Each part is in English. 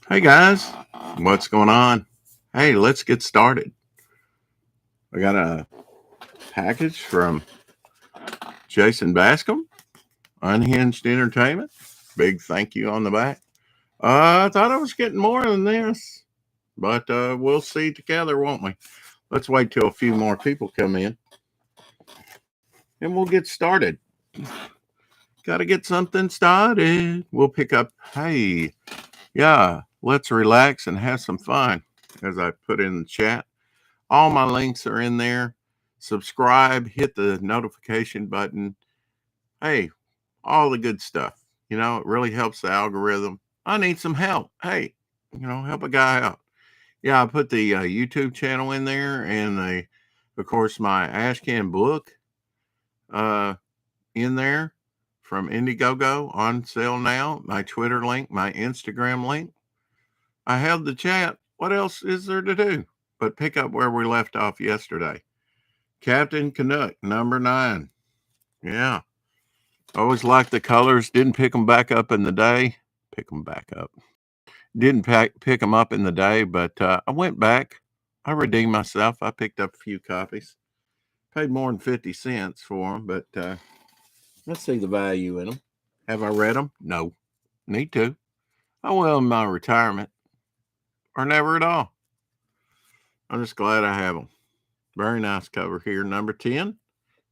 Hey guys, what's going on? Hey, let's get started. I got a package from Jason Bascom, Unhinged Entertainment. Big thank you on the back. I thought I was getting more than this, but we'll see together, won't we? Let's wait till a few more people come in and we'll get started. Got to get something started. We'll pick up. Hey, yeah, let's relax and have some fun, as I put in the chat. All my links are in there. Subscribe, hit the notification button. Hey, all the good stuff. It really helps the algorithm. I need some help. Hey, help a guy out. Yeah, I put the YouTube channel in there and of course, my Ashcan book in there from Indiegogo on sale now. My Twitter link, my Instagram link. I held the chat. What else is there to do but pick up where we left off yesterday? Captain Canuck, number 9. Yeah. Always liked the colors. Didn't pick them back up in the day. Pick them back up. Didn't pick them up in the day, but I went back. I redeemed myself. I picked up a few copies. Paid more than 50 cents for them, but let's see the value in them. Have I read them? No. Need to. I will in my retirement. Or never at all. I'm just glad I have them. Very nice cover here. Number 10.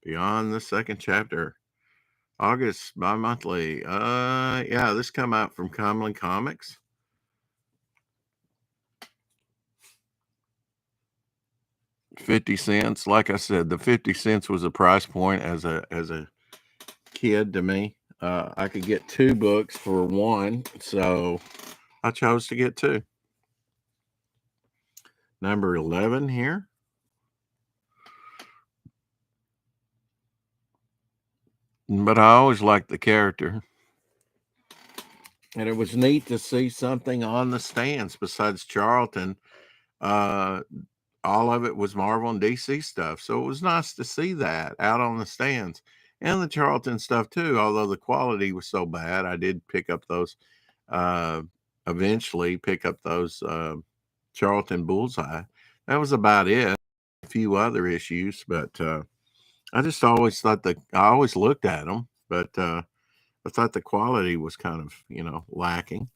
Beyond the Second Chapter. August bi-monthly. Yeah, this come out from Howling Comics. $0.50. Like I said, the 50 cents was a price point as a kid to me. I could get 2 books for 1, so I chose to get 2. Number 11 here. But I always liked the character. And it was neat to see something on the stands besides Charlton. All of it was Marvel and DC stuff. So it was nice to see that out on the stands. And the Charlton stuff too, although the quality was so bad. I did pick up those, eventually pick up those Charlton Bullseye. That was about it. A few other issues, but I just always thought I always looked at them, but I thought the quality was kind of, lacking.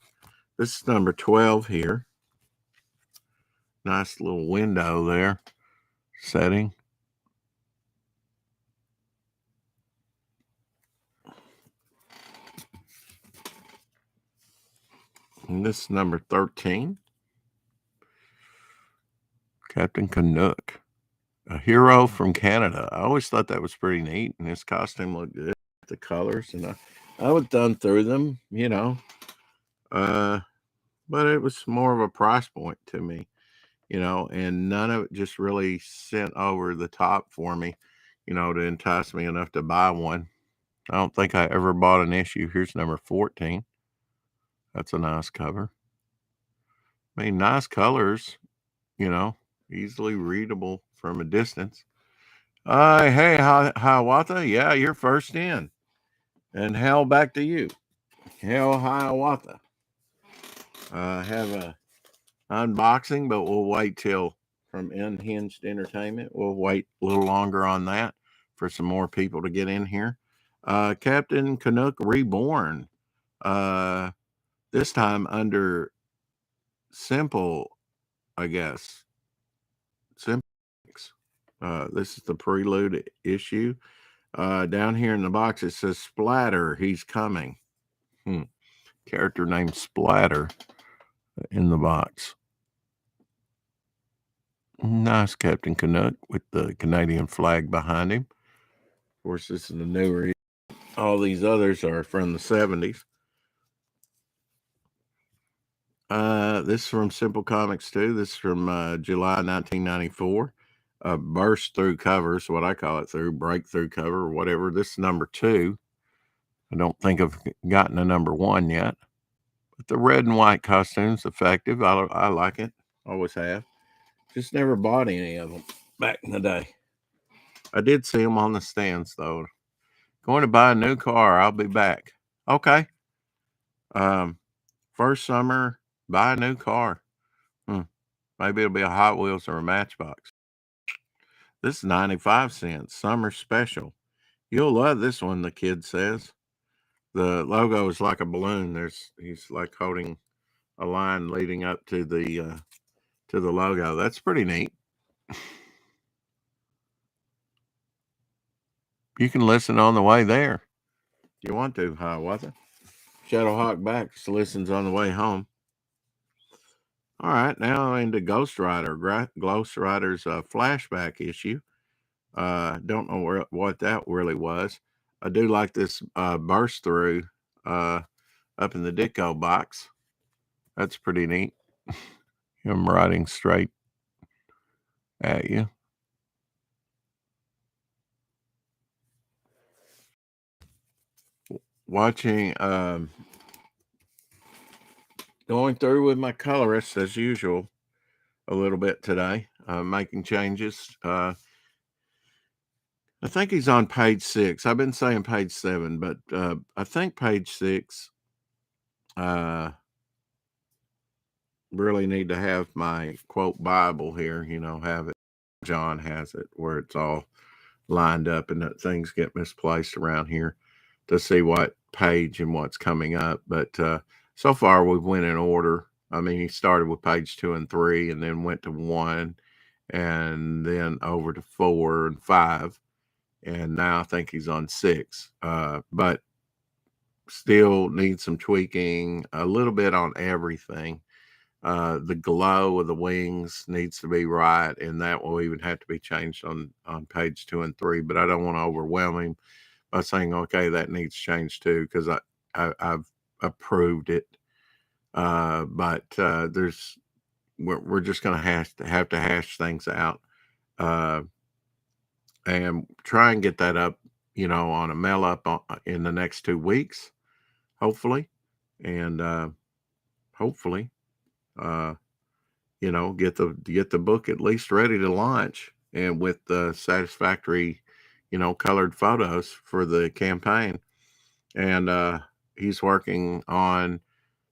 This is number 12 here. Nice little window there. Setting. And this is number 13. Captain Canuck. A hero from Canada. I always thought that was pretty neat, and his costume looked good. The colors, and I was done through them, but it was more of a price point to me, and none of it just really sent over the top for me, to entice me enough to buy one. I don't think I ever bought an issue. Here's number 14. That's a nice cover. I mean, nice colors, easily readable from a distance. Hey, Hiawatha. Yeah, you're first in. And Hal, back to you. Hal Hiawatha. Have a unboxing, but we'll wait till from Unhinged Entertainment. We'll wait a little longer on that for some more people to get in here. Captain Canuck Reborn. This time under Simple, I guess. Simple. This is the prelude issue. Down here in the box, it says Splatter. He's coming. Character named Splatter in the box. Nice Captain Canuck with the Canadian flag behind him. Of course, this is the newer. All these others are from the 70s. This is from Simple Comics too. This is from July 1994. Burst through covers, what I call it, through breakthrough cover or whatever. This is number 2. I don't think I've gotten a number 1 yet. But the red and white costume's effective. I like it. Always have. Just never bought any of them back in the day. I did see them on the stands, though. Going to buy a new car. I'll be back. Okay. First summer Buy a new car. Maybe it'll be a Hot Wheels or a Matchbox. This is 95 cents. Summer special. You'll love this one, the kid says. The logo is like a balloon. He's like holding a line leading up to the logo. That's pretty neat. You can listen on the way there. If you want to, Hiawatha. Shadowhawk Backs listens on the way home. All right, now into Ghost Rider. Ghost Rider's flashback issue. Don't know what that really was. I do like this burst through up in the Ditko box. That's pretty neat. Him riding straight at you. Watching, going through with my colorist as usual a little bit today, making changes. I think he's on page 6. I've been saying page 7, but I think page 6. Really need to have my quote Bible here, have it. John has it where it's all lined up and that things get misplaced around here to see what page and what's coming up. But so far we've went in order. I mean, he started with page 2 and 3 and then went to 1 and then over to 4 and 5. And now I think he's on 6. But still needs some tweaking, a little bit on everything. The glow of the wings needs to be right, and that will even have to be changed on page 2 and 3. But I don't want to overwhelm him by saying, okay, that needs changed too, because I've approved it. But we're just going to have to hash things out and try and get that up, on a mail up in the next 2 weeks, hopefully, and hopefully. Get the book at least ready to launch and with the satisfactory, colored photos for the campaign. And he's working on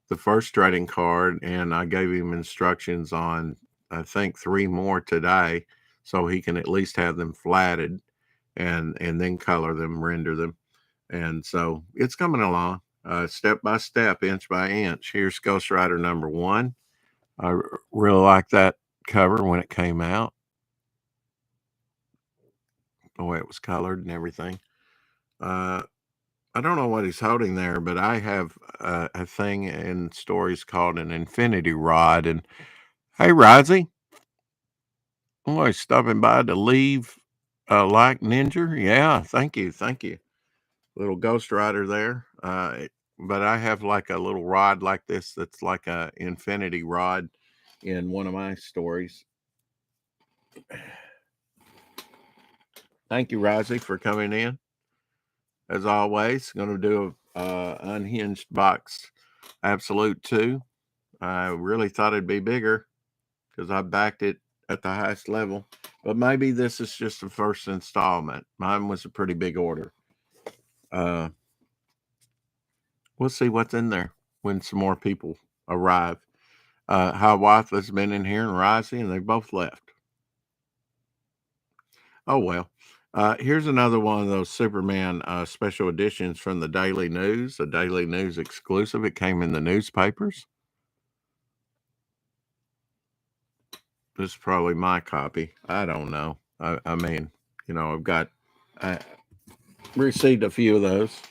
the first trading card, and I gave him instructions on, I think, 3 more today, so he can at least have them flatted and then color them, render them. And so it's coming along step by step, inch by inch. Here's Ghost Rider number 1. I really like that cover when it came out. The way it was colored and everything. I don't know what he's holding there, but I have a thing in stories called an infinity rod. And hey, Rozzy, I'm always stopping by to leave like Ninja. Yeah, thank you. Little Ghost Rider there. But I have like a little rod like this that's like a infinity rod in one of my stories. Thank you, Rozzy, for coming in. As always, going to do a unhinged box absolute 2. I really thought it'd be bigger because I backed it at the highest level, but maybe this is just the first installment. Mine was a pretty big order. We'll see what's in there when some more people arrive. Hiawatha's been in here and Risey, and they both left. Oh, well. Here's another one of those Superman special editions from the Daily News, a Daily News exclusive. It came in the newspapers. This is probably my copy. I don't know. I mean, I received a few of those,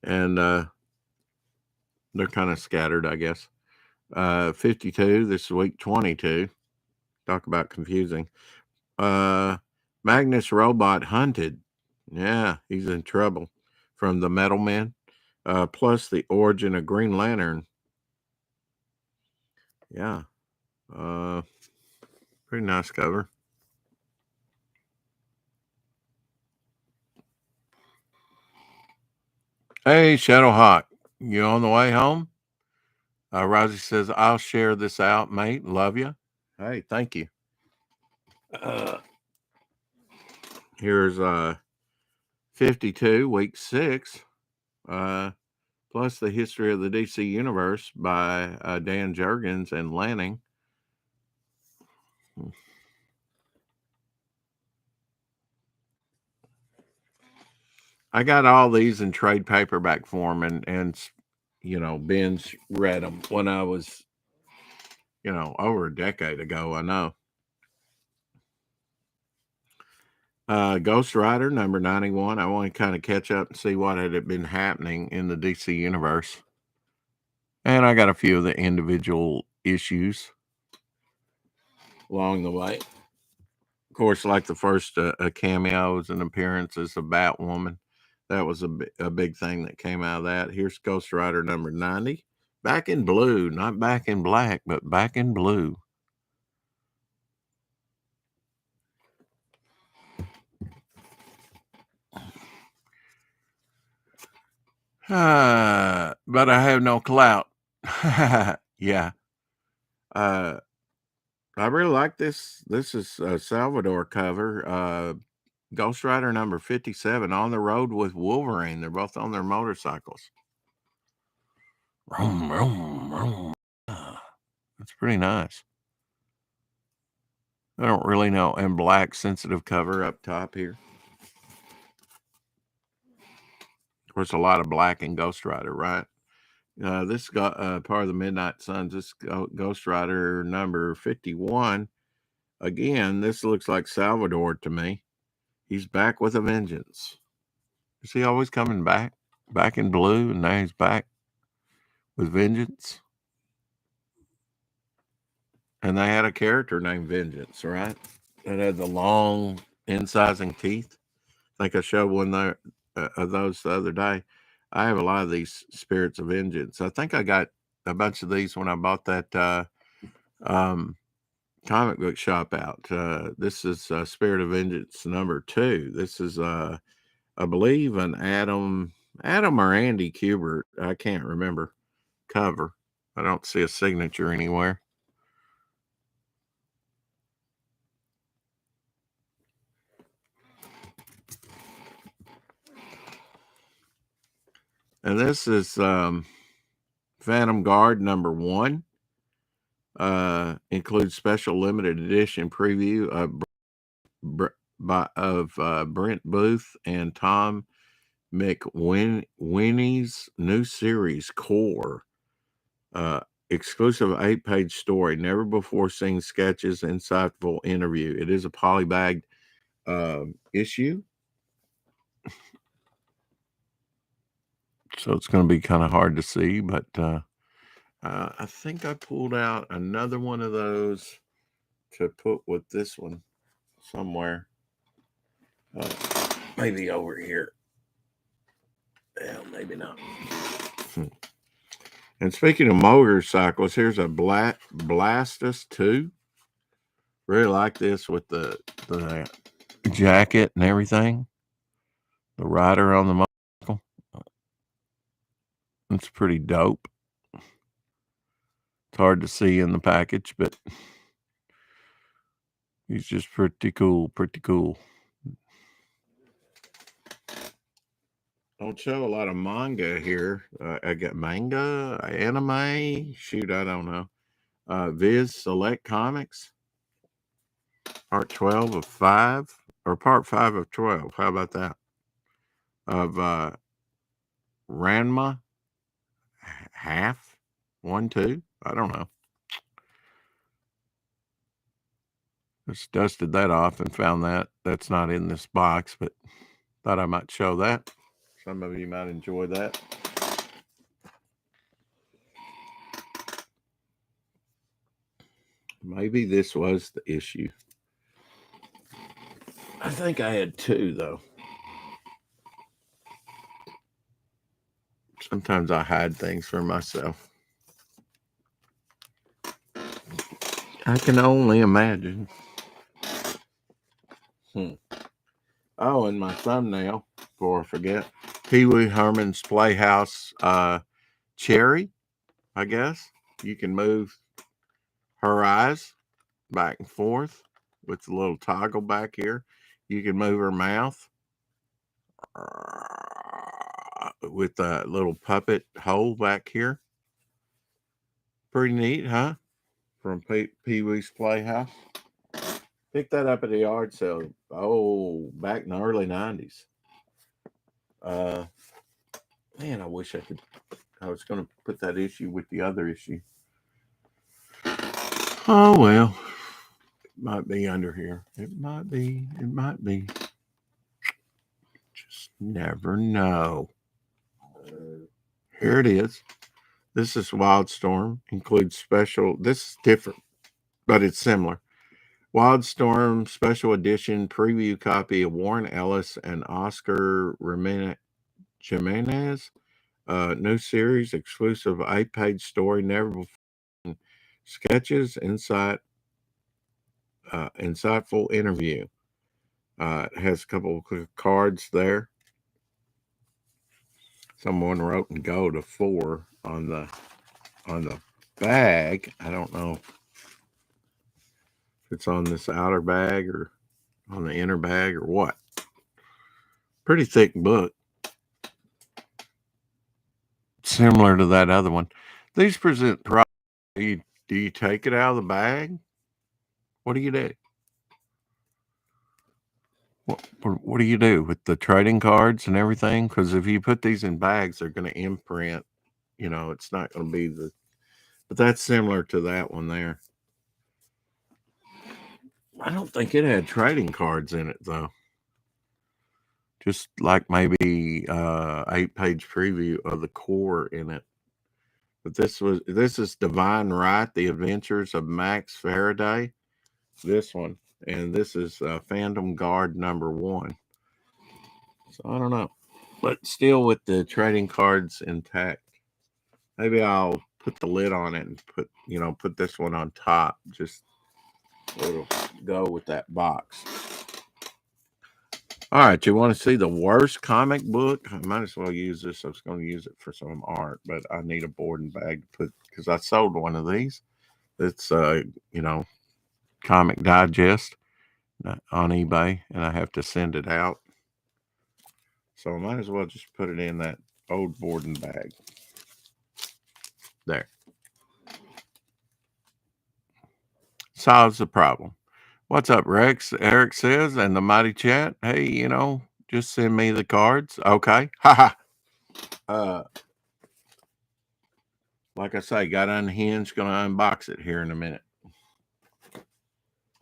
and they're kind of scattered, I guess. 52, this is week 22. Talk about confusing. Magnus Robot hunted. Yeah, he's in trouble from the Metal Men. Plus the origin of Green Lantern. Yeah. Pretty nice cover. Hey, Shadowhawk, you on the way home? Rosie says, I'll share this out, mate. Love you. Hey, thank you. Here's 52, week 6. plus the history of the DC Universe by Dan Jurgens and Lanning. I got all these in trade paperback form, and binge read them when I was, over a decade ago. I know. Ghost Rider number 91. I want to kind of catch up and see what had been happening in the DC Universe. And I got a few of the individual issues along the way. Of course, like the first cameos and appearances of Batwoman. That was a big thing that came out of that. Here's Ghost Rider number 90. Back in blue, not back in black, but back in blue. But I have no clout. Yeah. I really like this. This is a Salvador cover. Ghost Rider number 57, On the Road with Wolverine. They're both on their motorcycles. Vroom, vroom, vroom. That's pretty nice. I don't really know. And black sensitive cover up top here. Of course, a lot of black in Ghost Rider, right? This got part of the Midnight Suns. This Ghost Rider number 51. Again, this looks like Salvador to me. He's back with a vengeance. Is he always coming back? Back in blue, and now he's back with vengeance. And they had a character named Vengeance, right? That had the long incising teeth. I think I showed one there of those the other day. I have a lot of these Spirits of Vengeance. I think I got a bunch of these when I bought that comic book shop out. This is Spirit of Vengeance number 2. This is, I believe, an Adam or Andy Kubert. I can't remember. Cover. I don't see a signature anywhere. And this is Phantom Guard number 1. Includes special limited edition preview of Brent Booth and Tom McWhinney's new series, Core. Exclusive 8-page story, never before seen sketches, insightful interview. It is a polybagged issue. So it's going to be kind of hard to see, but I think I pulled out another one of those to put with this one somewhere. Maybe over here. Yeah, maybe not. And speaking of motorcycles, here's a Blastus 2. Really like this with the jacket and everything. The rider on the motorcycle. It's pretty dope. It's hard to see in the package, but he's just pretty cool. Pretty cool. Don't show a lot of manga here. I got manga, anime. Shoot, I don't know. Viz Select Comics. Part 12 of 5. Or part 5 of 12. How about that? Of Ranma. Half. 1, 2. I don't know. Just dusted that off and found that. That's not in this box, but thought I might show that. Some of you might enjoy that. Maybe this was the issue. I think I had 2, though. Sometimes I hide things from myself. I can only imagine. Oh, and my thumbnail, before I forget, Pee Wee Herman's Playhouse Cherry, I guess. You can move her eyes back and forth with the little toggle back here. You can move her mouth. with a little puppet hole back here. Pretty neat, huh? From Pee-wee's Playhouse. Picked that up at the yard sale. Oh, back in the early 90s. Man, I wish I could. I was going to put that issue with the other issue. Oh, well. It might be under here. It might be. It might be. Just never know. Here it is. This is Wildstorm. Includes special. This is different, but it's similar. Wildstorm Special Edition preview copy of Warren Ellis and Oscar Jimenez. New series, exclusive 8-page story, never before. Sketches, insight, insightful interview. It has a couple of cards there. Someone wrote in gold a 4 on the bag. I don't know if it's on this outer bag or on the inner bag or what. Pretty thick book. Similar to that other one. These present do you take it out of the bag? What do you do? What do you do with the trading cards and everything? Because if you put these in bags, they're going to imprint. You know, it's not going to be the... But that's similar to that one there. I don't think it had trading cards in it, though. Just like maybe 8-page preview of the core in it. But this is Divine Right, The Adventures of Max Faraday. This one. And this is Phantom Guard #1. So I don't know. But still with the trading cards intact. Maybe I'll put the lid on it and put this one on top. Just it'll go with that box. All right, you want to see the worst comic book? I might as well use this. I was going to use it for some art, but I need a board and bag to put, because I sold one of these. It's, Comic Digest on eBay, and I have to send it out. So I might as well just put it in that old board and bag. There. Solves the problem. What's up, Rex? Eric says, and the mighty chat. Hey, just send me the cards. Okay. Haha. Like I say, got Unhinged. Going to unbox it here in a minute.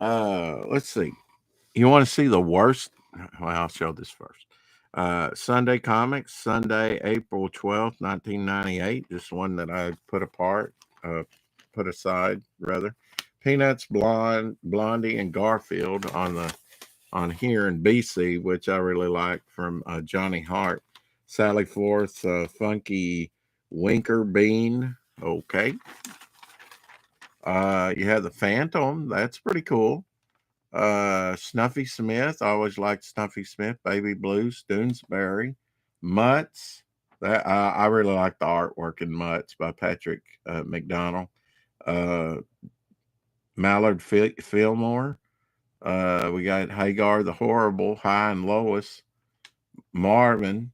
Let's see. You want to see the worst? Well, I'll show this first. Sunday Comics, Sunday, April 12th, 1998. Just one that I put aside, rather. Peanuts, Blondie, and Garfield on here in BC, which I really like, from Johnny Hart. Sally Forth, Funky Winker Bean. Okay. You have the Phantom. That's pretty cool. Snuffy Smith. I always liked Snuffy Smith. Baby Blues, Doonesbury. Mutts. That I really like the artwork in Mutts by Patrick McDonald. Mallard Fillmore. We got Hagar the Horrible, High and Lois, Marvin,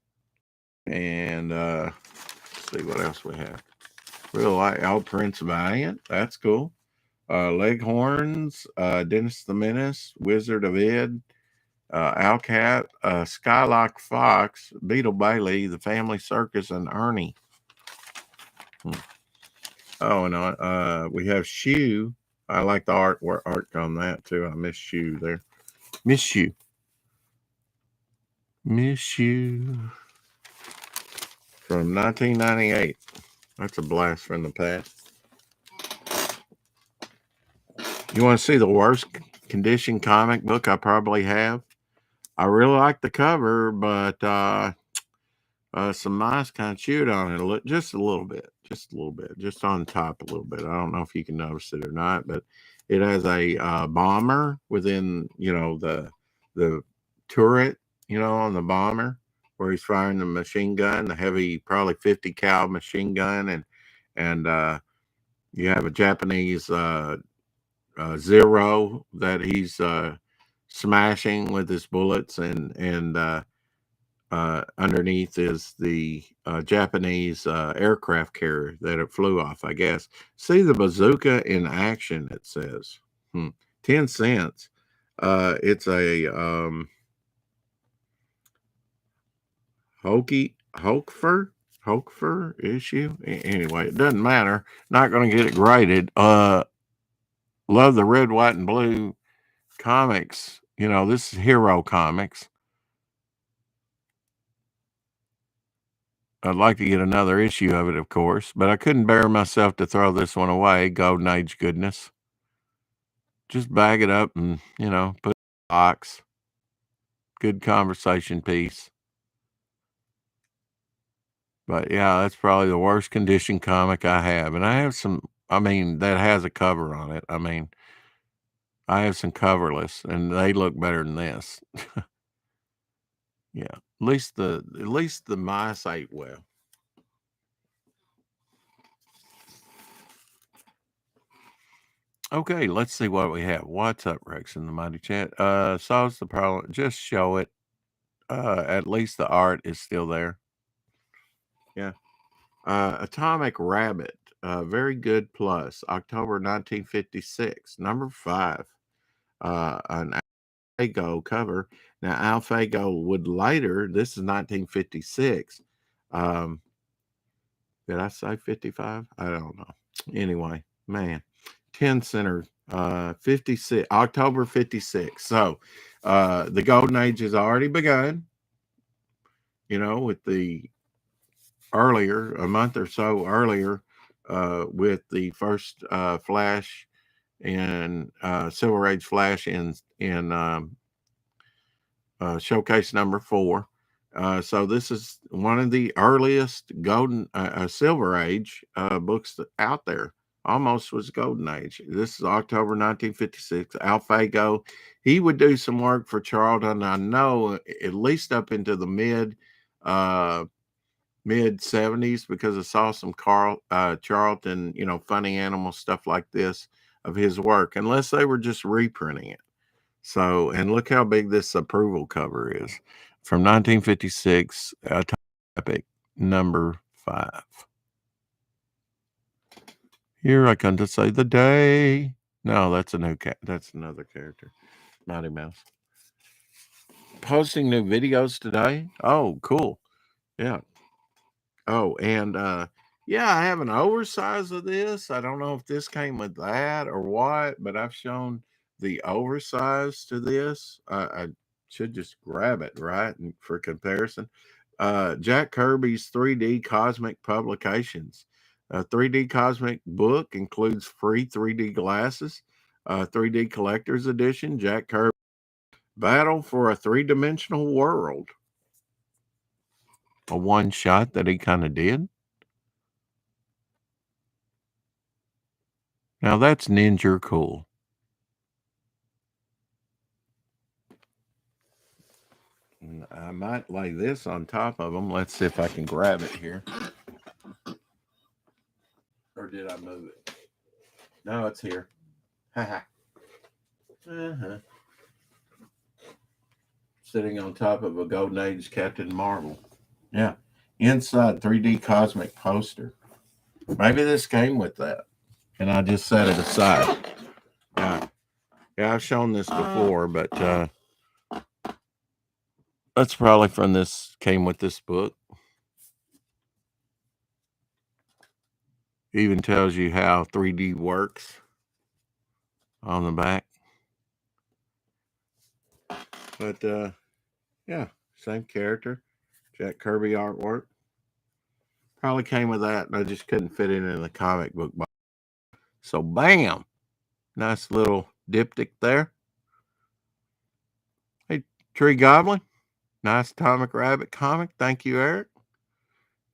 and let's see what else we have. Really like Prince Valiant. That's cool. Leghorns, Dennis the Menace, Wizard of Ed, Owlcat, Skylock Fox, Beetle Bailey, The Family Circus, and Ernie. Oh, and we have Shoe. I like the art on that too. I miss Shoe there. Miss you. From 1998. That's a blast from the past. You want to see the worst condition comic book I probably have? I really like the cover, but some mice kind of chewed on it just a little bit, just on top a little bit. I don't know if you can notice it or not, but it has a bomber within, the turret, on the bomber, where he's firing the machine gun, the heavy, probably 50 cal machine gun, and you have a Japanese Zero that he's smashing with his bullets, and Underneath is the Japanese aircraft carrier that it flew off, I guess. See the bazooka in action, it says. 10 cents. It's a Hokefer issue. Anyway, it doesn't matter. Not going to get it graded. Love the red, white, and blue comics. You know, this is Hero Comics. I'd like to get another issue of it, of course, but I couldn't bear myself to throw this one away. Golden Age goodness. Just bag it up and, you know, put it in a box. Good conversation piece. But yeah, that's probably the worst condition comic I have. And I have some, I mean, that has a cover on it. I mean, I have some coverless and they look better than this. Yeah. At least the mice ate well. Okay, let's see what we have. What's up, Rex, in the mighty chat? Solves the problem. Just show it. At least the art is still there. Yeah. Atomic Rabbit. Very good plus. October 1956. Number 5. An Alfago cover. Now, Alfago would later, this is 1956. Did I say 55? I don't know. Anyway, man. 10 center, 56, October 56. So the golden age has already begun, you know, with the earlier, a month or so earlier, with the first Flash and Silver Age Flash in showcase number 4. So this is one of the earliest golden Silver Age books out there. Almost was Golden Age. This is October 1956. Alfago, he would do some work for Charlton. I know at least up into the mid 70s because I saw some Charlton, you know, funny animal stuff like this of his work, unless they were just reprinting it. So, and look how big this approval cover is from 1956, Epic number 5. Here I come to say the day. No, that's a new cat. That's another character. Mighty Mouse. Posting new videos today. Oh, cool. Yeah. Oh, and yeah, I have an oversize of this. I don't know if this came with that or what, but I've shown the oversize to this. I should just grab it, right? And for comparison. Jack Kirby's 3D Cosmic Publications. 3D Cosmic book includes free 3D glasses, 3D Collector's Edition, Jack Kirby Battle for a Three-Dimensional World. A one shot that he kind of did. Now that's ninja cool. I might lay this on top of them. Let's see if I can grab it here. Or did I move it? No, it's here. Sitting on top of a Golden Age Captain Marvel. Yeah. Inside 3D Cosmic poster. Maybe this came with that. And I just set it aside. Yeah, I've shown this before, but that's probably from this, came with this book. It even tells you how 3D works on the back. But yeah, same character. Jack Kirby artwork. Probably came with that, and I just couldn't fit it in the comic book box. So bam! Nice little diptych there. Hey, Tree Goblin. Nice Atomic Rabbit comic. Thank you, Eric.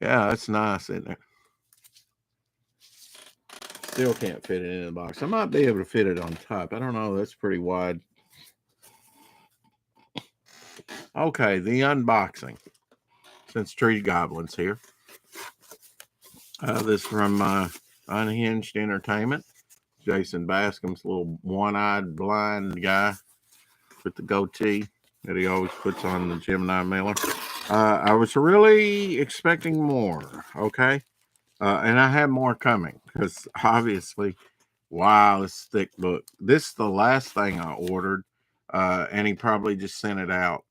Yeah, that's nice, isn't it? Still can't fit it in the box. I might be able to fit it on top. I don't know. That's pretty wide. Okay, the unboxing. Since Tree Goblin's here. This from Unhinged Entertainment. Jason BASCOM'S little one-eyed blind guy with the goatee that he always puts on the Gemini Miller. I was really expecting more, okay? And I have more coming because obviously, wow, this thick book. This is the last thing I ordered, and he probably just sent it out,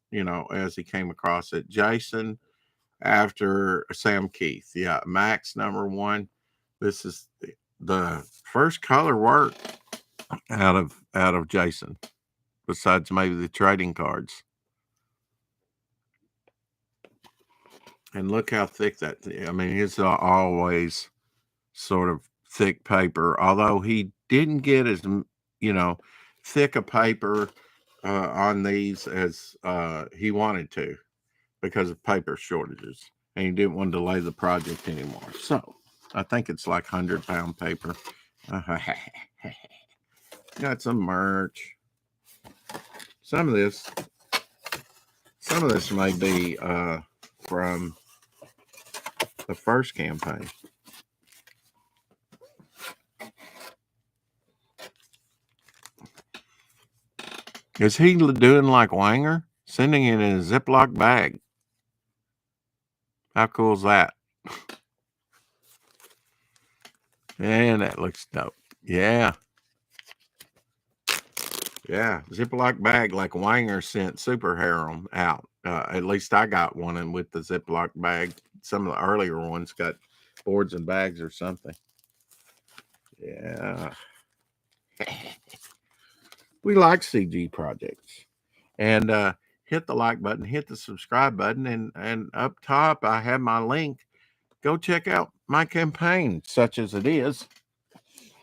as he came across it. Jason after Sam Keith. Yeah, Max #1. This is the first color work out of Jason, besides maybe the trading cards. And look how thick that. I mean, it's always sort of thick paper. Although he didn't get as thick a paper on these as he wanted to because of paper shortages, and he didn't want to delay the project anymore. So I think it's like 100-pound paper. Got some merch. Some of this may be from the first campaign. Is he doing like Wanger, sending it in a Ziploc bag? How cool is that? And that looks dope. Yeah. Yeah. Ziploc bag like Wanger sent Super Harem out. At least I got one and with the Ziploc bag. Some of the earlier ones got boards and bags or something. Yeah. We like CG projects. And hit the like button, hit the subscribe button, and up top I have my link. Go check out my campaign, such as it is.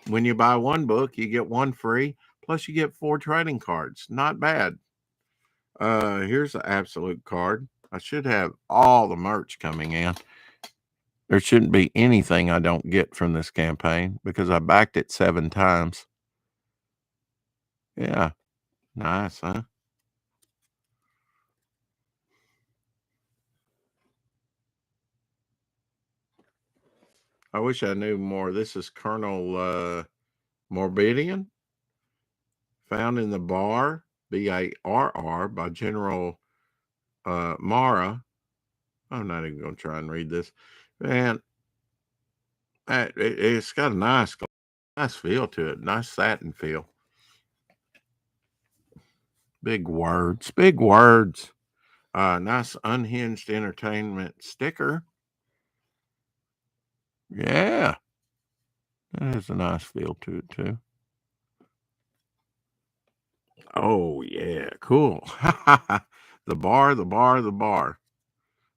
When you buy one book, you get one free, plus you get 4 trading cards. Not bad. Here's the absolute card. I should have all the merch coming in. There shouldn't be anything I don't get from this campaign because I backed it 7 times. Yeah. Nice, huh? I wish I knew more. This is Colonel Morbidian, found in the bar, Barr, by General Mara. I'm not even going to try and read this. Man, it's got a nice feel to it. Nice satin feel. Big words. Big words. Nice Unhinged Entertainment sticker. Yeah. That has a nice feel to it, too. Oh, yeah. Cool. The bar.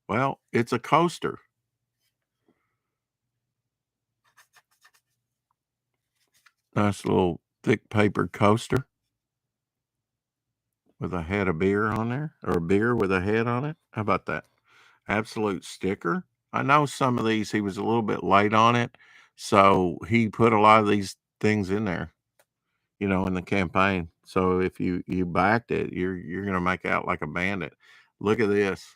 Well, it's a coaster. Nice little thick paper coaster with a head of beer on there, or a beer with a head on it. How about that? Absolute sticker. I know some of these he was a little bit late on it, so he put a lot of these things in there, in the campaign. So if you backed it, you're gonna make out like a bandit. Look at this.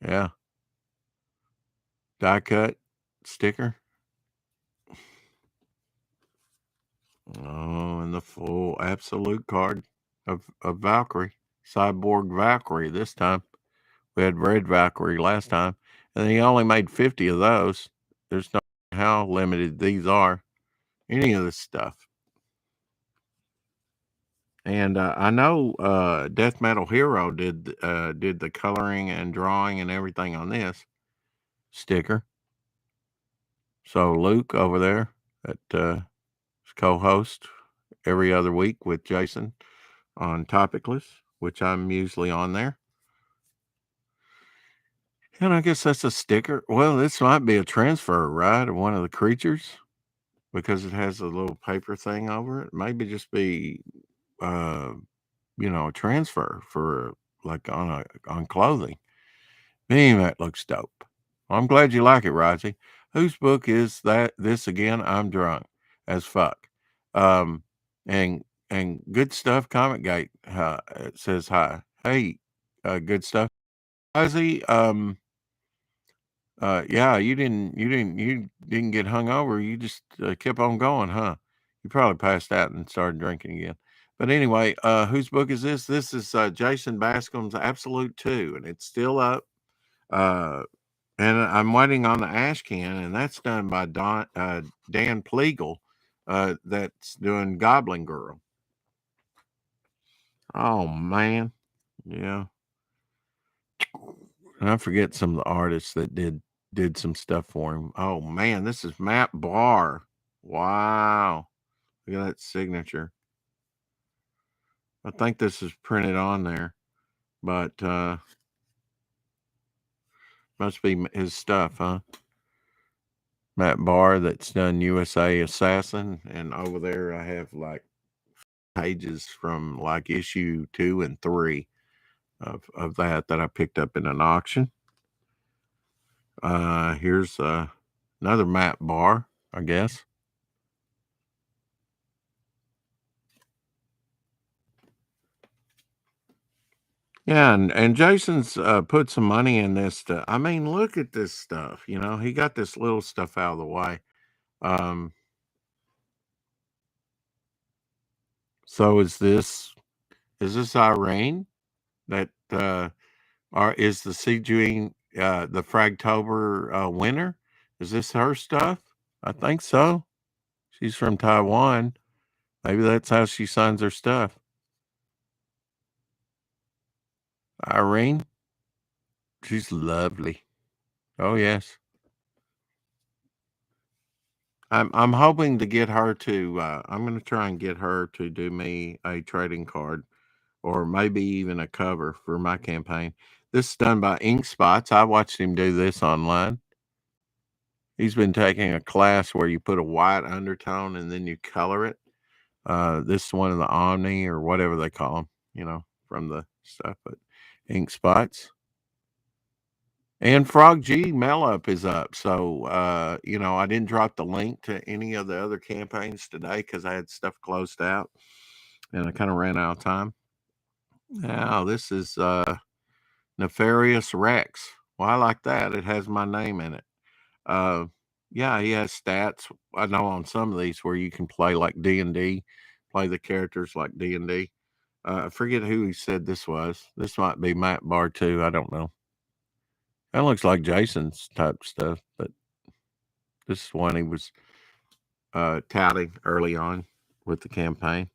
Yeah. Die cut sticker. Oh, and the full absolute card of Valkyrie. Cyborg Valkyrie this time. We had Red Valkyrie last time. And he only made 50 of those. There's no how limited these are. Any of this stuff. And I know Death Metal Hero did the coloring and drawing and everything on this sticker. So Luke over there that is co-host every other week with Jason on Topicless, which I'm usually on there. And I guess that's a sticker. Well, this might be a transfer, right, of one of the creatures because it has a little paper thing over it. Maybe just be, a transfer for like on clothing. Man, that looks dope. I'm glad you like it, Rosie. Whose book is that? This again? I'm drunk as fuck. Um, and good stuff. Comic Gate it says hi. Hey, good stuff. Rosie, yeah, you didn't get hung over. You just kept on going, huh? You probably passed out and started drinking again. But anyway, whose book is this? This is Jason Bascom's Absolute 2, and it's still up. And I'm waiting on the ash can, and that's done by Dan Pleagle, that's doing Goblin Girl. Oh, man. Yeah. And I forget some of the artists that did some stuff for him. Oh, man, this is Matt Barr. Wow. Look at that signature. I think this is printed on there, but must be his stuff, huh? Matt Barr, that's done USA Assassin, and over there I have like pages from like issue 2 and 3 of that I picked up in an auction. Here's another Matt Barr, I guess. Yeah, and Jason's put some money in this. I mean, look at this stuff. You know, he got this little stuff out of the way. So is this Irene that or is the Sieging the Fragtober winner? Is this her stuff? I think so. She's from Taiwan. Maybe that's how she signs her stuff. Irene, she's lovely. Oh yes. I'm hoping to get her to I'm going to try and get her to do me a trading card or maybe even a cover for my campaign. This is done by Ink Spots. I watched him do this online. He's been taking a class where you put a white undertone and then you color it. This is one of the Omni or whatever they call them, you know, from the stuff, but Ink Spots. And Frog G Mail Up is up. So, you know, I didn't drop the link to any of the other campaigns today because I had stuff closed out and I kind of ran out of time. Now, this is Nefarious Rex. Well, I like that. It has my name in it. Yeah, he has stats. I know on some of these where you can play like D&D, play the characters like D&D. I forget who he said this was. This might be Matt Barr too. I don't know. That looks like Jason's type stuff, but this is one he was touting early on with the campaign.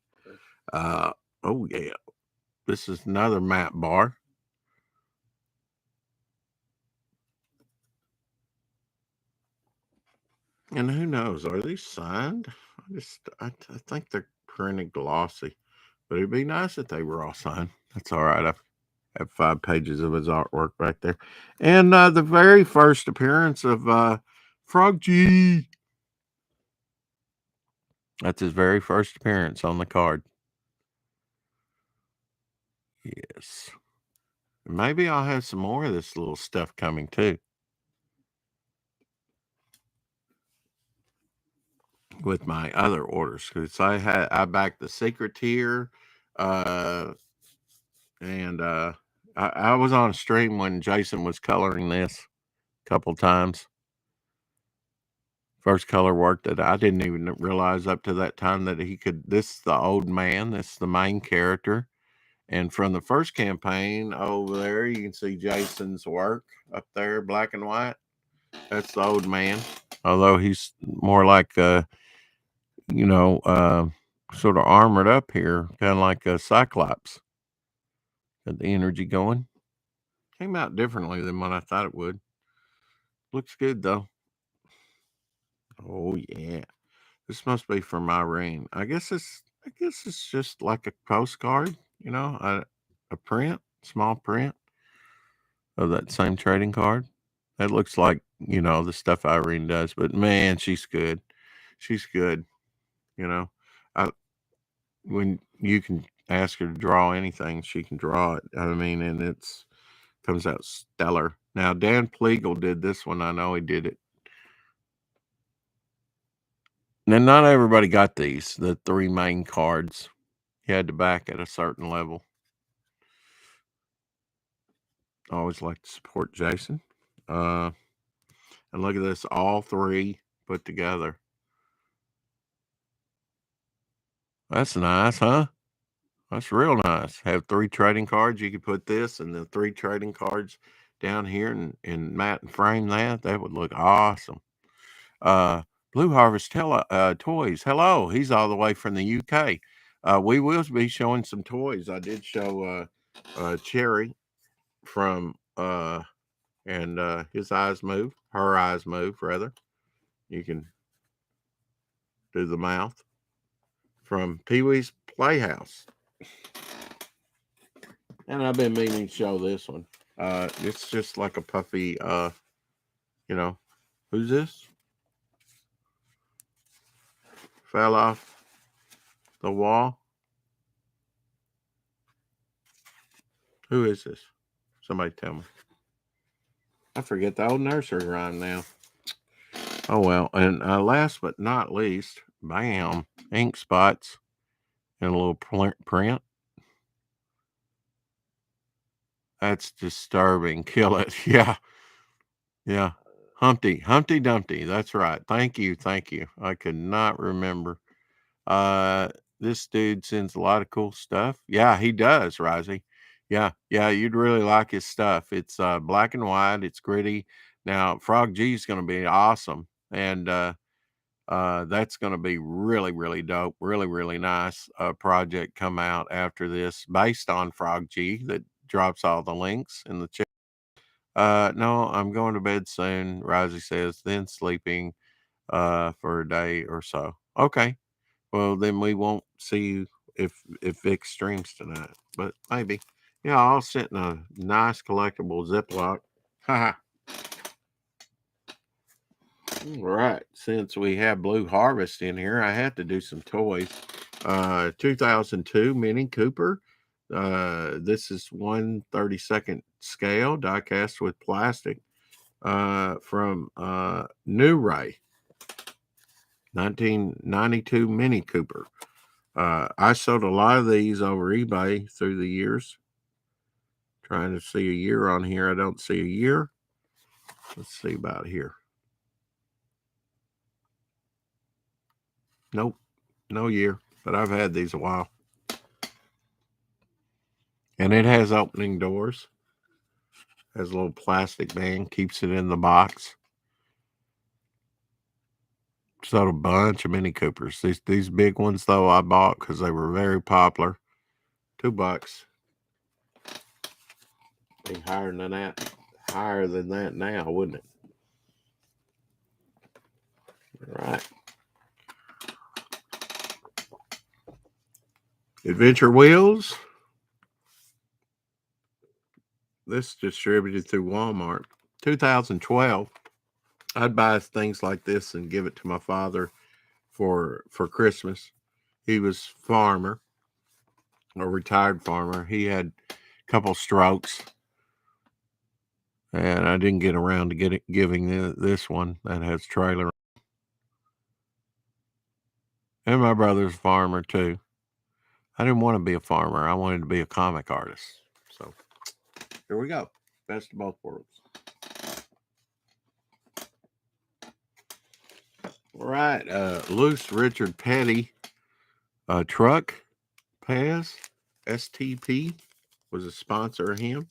Oh yeah, this is another Matt Barr. And who knows? Are these signed? I think they're printed glossy, but it'd be nice if they were all signed. That's all right. I have 5 pages of his artwork back there, and the very first appearance of Frog G. That's his very first appearance on the card. Yes. Maybe I'll have some more of this little stuff coming too. With my other orders, because I backed the Secret Tier, and I was on a stream when Jason was coloring this a couple times. First color work that I didn't even realize up to that time that he could. This is the old man. This is the main character. And from the first campaign over there, you can see Jason's work up there, black and white. That's the old man. Although he's more like you know, sort of armored up here, kind of like a Cyclops. Got the energy going. Came out differently than what I thought it would. Looks good though. Oh yeah, this must be from Irene. I guess it's just like a postcard, you know, a print, small print of that same trading card. That looks like, you know, the stuff Irene does. But man, she's good. She's good. You know, I when you can ask her to draw anything, she can draw it. I mean, and it's comes out stellar. Now, Dan Pleagle did this one. I know he did it. Now, not everybody got these, the 3 main cards. You had to back at a certain level. I always like to support Jason. And look at this, all 3 put together. That's nice, huh? That's real nice. Have 3 trading cards. You could put this and the 3 trading cards down here and mat and frame that. That would look awesome. Blue Harvest Toys. Hello. He's all the way from the UK. We will be showing some toys. I did show Cherry from and his eyes move. Her eyes move, rather. You can do the mouth from Pee-wee's Playhouse. And I've been meaning to show this one. It's just like a puffy, who's this? Fell off the wall. Who is this? Somebody tell me. I forget the old nursery rhyme now. Oh, well. And last but not least, bam, ink spots and a little print. That's disturbing. Kill it. Yeah. Yeah. Humpty Dumpty. That's right. Thank you. I could not remember. This dude sends a lot of cool stuff. Yeah, he does, Rozzy. Yeah, you'd really like his stuff. It's black and white. It's gritty. Now, Frog G is going to be awesome, and that's going to be really, really dope. Really, really nice project come out after this based on Frog G that drops all the links in the chat. No, I'm going to bed soon, Rozzy says, then sleeping for a day or so. Okay. Well, then we won't see you if Vic streams tonight, but maybe. Yeah, I'll sit in a nice collectible Ziploc. Haha. All right. Since we have Blue Harvest in here, I had to do some toys. 2002 Mini Cooper. This is 1/32 scale, die cast with plastic. From New Ray. 1992 Mini Cooper. I sold a lot of these over eBay through the years. Trying to see a year on here. I don't see a year. Let's see about here. Nope. No year. But I've had these a while. And it has opening doors. Has a little plastic band. Keeps it in the box. Sold a bunch of Mini Coopers. These big ones, though, I bought because they were very popular. $2. Be higher than that now, wouldn't it? All right. Adventure Wheels. This distributed through Walmart. 2012. I'd buy things like this and give it to my father for Christmas. He was farmer, a retired farmer. He had a couple strokes, and I didn't get around to giving this one that has trailer. And my brother's a farmer too. I didn't want to be a farmer. I wanted to be a comic artist. So here we go. Best of both worlds. All right. Loose Richard Petty truck. Perez. STP was a sponsor of him.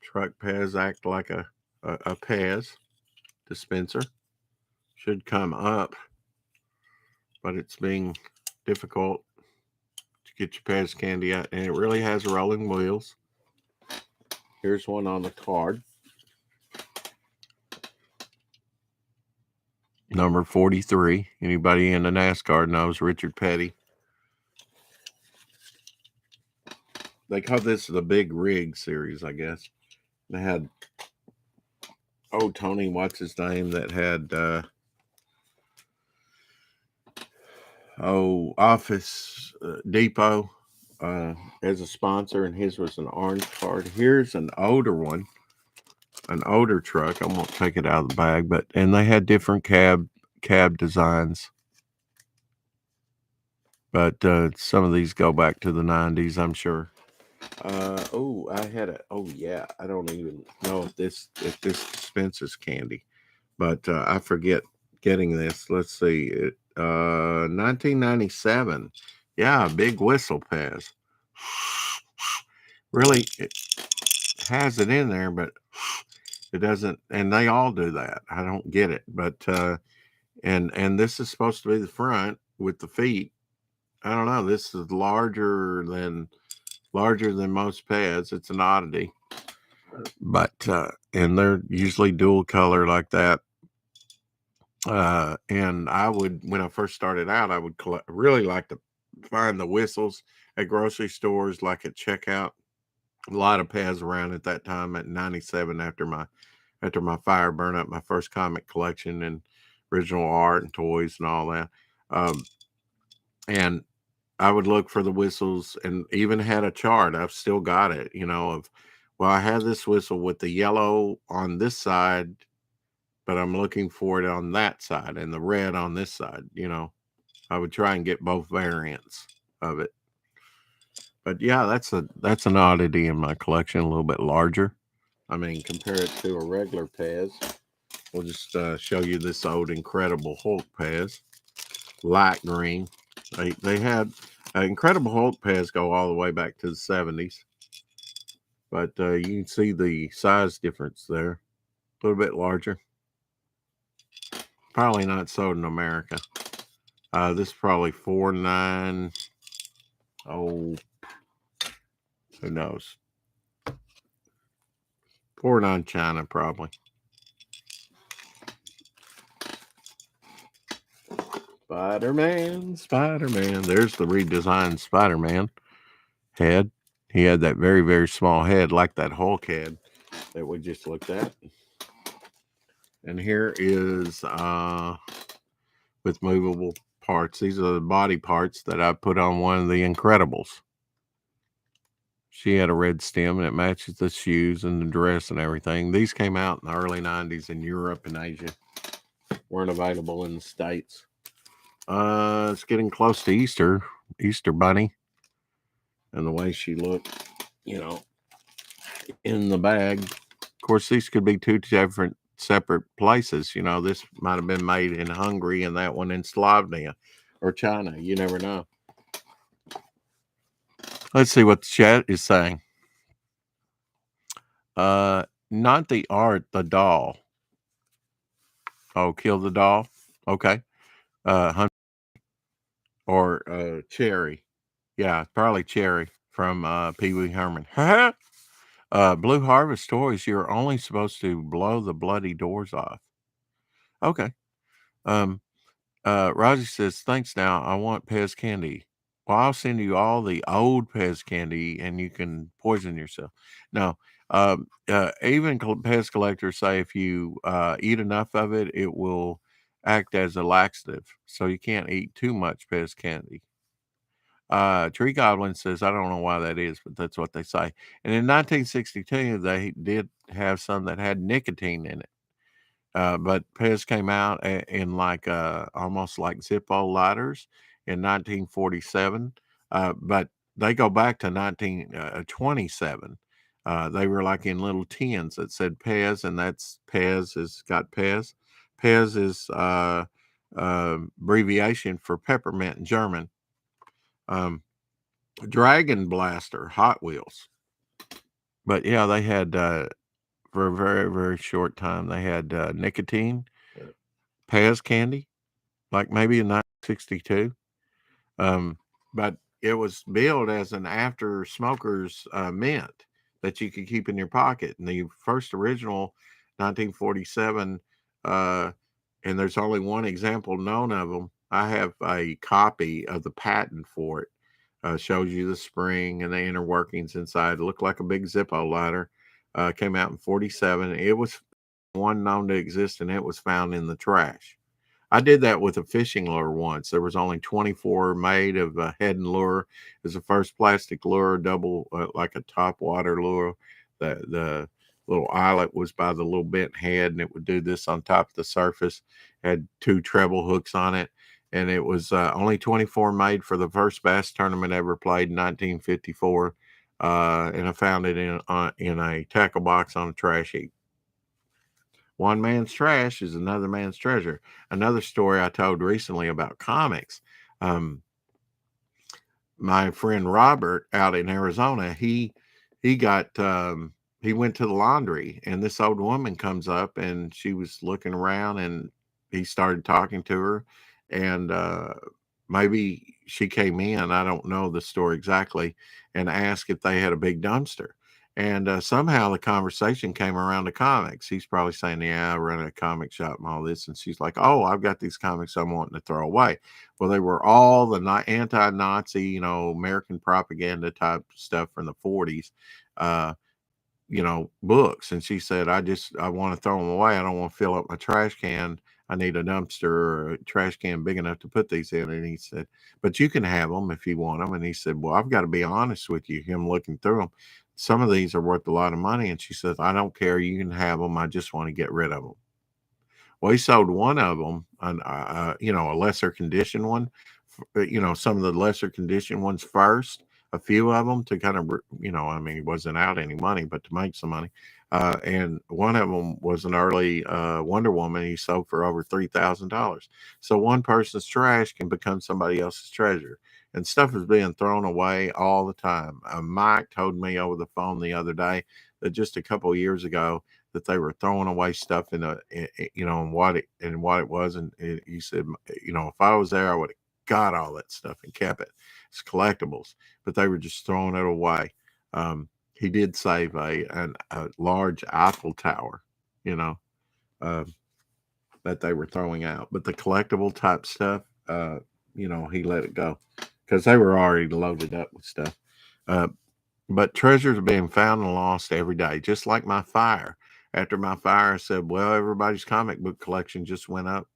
Truck Pez act like a Pez dispenser. Should come up, but it's being difficult to get your Pez candy out, and it really has rolling wheels. Here's one on the card. Number 43. Anybody in the NASCAR knows Richard Petty. They call this the Big Rig series, I guess. They had Tony, what's his name, that had Office Depot as a sponsor, and his was an orange card. Here's an older one, an older truck. I won't take it out of the bag, and they had different cab designs. But some of these go back to the 90s, I'm sure. I don't even know if this dispenses candy, but I forget getting this. Let's see. 1997. Yeah, big whistle, Pez. Really, it has it in there, but it doesn't. And they all do that. I don't get it. But and this is supposed to be the front with the feet. I don't know. This is larger than most pads. It's an oddity. But and they're usually dual color like that. And I would, when I first started out, I would really like to find the whistles at grocery stores, like at checkout. A lot of pads around at that time at 97 after my fire burn up my first comic collection and original art and toys and all that. And I would look for the whistles and even had a chart. I've still got it, of, well, I had this whistle with the yellow on this side, but I'm looking for it on that side and the red on this side. I would try and get both variants of it. But yeah, that's an oddity in my collection, a little bit larger. I mean, compare it to a regular Pez. We'll just show you this old Incredible Hulk Pez, light green. They had Incredible Hulk Pez go all the way back to the 70s, but you can see the size difference there, a little bit larger. Probably not sold in America. This is probably 4.9. Oh, who knows? 4.9 China probably. Spider-Man. There's the redesigned Spider-Man head. He had that very, very small head, like that Hulk head that we just looked at. And here is with movable parts. These are the body parts that I put on one of the Incredibles. She had a red stem, and it matches the shoes and the dress and everything. These came out in the early 90s in Europe and Asia. Weren't available in the States. It's getting close to Easter Bunny. And the way she looked, in the bag. Of course, these could be two different separate places. This might have been made in Hungary and that one in Slovenia or China. You never know. Let's see what the chat is saying. Not the art, the doll. Oh, kill the doll. Okay. Hunt or Cherry. Yeah, probably Cherry from Pee Wee Herman. Blue Harvest Toys, you're only supposed to blow the bloody doors off. Okay. Rosie says, thanks now. I want Pez candy. Well, I'll send you all the old Pez candy and you can poison yourself. No, even Pez collectors say if you eat enough of it, it will act as a laxative. So you can't eat too much Pez candy. Tree Goblin says, I don't know why that is, but that's what they say. And in 1962, they did have some that had nicotine in it. But Pez came out in like almost like Zippo lighters in 1947. But they go back to 1927. They were like in little tins that said Pez, and that's Pez has got Pez. Pez is abbreviation for peppermint in German. Dragon Blaster, Hot Wheels. But yeah, they had for a very, very short time, they had nicotine, Pez candy, like maybe in 1962. But it was billed as an after smoker's mint that you could keep in your pocket. And the first original, 1947, and there's only one example known of them. I have a copy of the patent for it. Shows you the spring and the inner workings inside. It looked like a big Zippo lighter. Came out in 47. It was one known to exist, and it was found in the trash. I did that with a fishing lure once. There was only 24 made of a head and lure. It was the first plastic lure, double like a top water lure. The little eyelet was by the little bent head, and it would do this on top of the surface. Had two treble hooks on it, and it was only 24 made for the first bass tournament ever played in 1954. And I found it in a tackle box on a trash heap. one man's trash is another man's treasure. Another story I told recently about comics. My friend Robert out in Arizona, he got he went to the laundry, and this old woman comes up, and she was looking around, and he started talking to her, and maybe she came in, I don't know the story exactly, and asked if they had a big dumpster. And somehow the conversation came around to comics. He's probably saying, "Yeah, I run a comic shop and all this." And she's like, "Oh, I've got these comics I'm wanting to throw away." Well, they were all the anti-Nazi, American propaganda type stuff from the 40s, uh, books. And she said, I want to throw them away. I don't want to fill up my trash can. I need a dumpster or a trash can big enough to put these in." And he said, "But you can have them if you want them." And he said, "Well, I've got to be honest with you." Him looking through them, some of these are worth a lot of money. And she says, "I don't care. You can have them. I just want to get rid of them." Well, he sold one of them, a lesser condition one, some of the lesser condition ones first, a few of them to kind of, I mean, he wasn't out any money, but to make some money. And one of them was an early Wonder Woman. He sold for over $3,000. So one person's trash can become somebody else's treasure. And stuff is being thrown away all the time. Mike told me over the phone the other day that just a couple of years ago, that they were throwing away stuff and what it was, and he said, if I was there, I would have got all that stuff and kept it. It's collectibles, but they were just throwing it away. He did save a large Eiffel Tower, you know, uh, that they were throwing out, but the collectible type stuff, he let it go because they were already loaded up with stuff. Uh, but treasures are being found and lost every day, just like my fire. After my fire, I said, well, everybody's comic book collection just went up.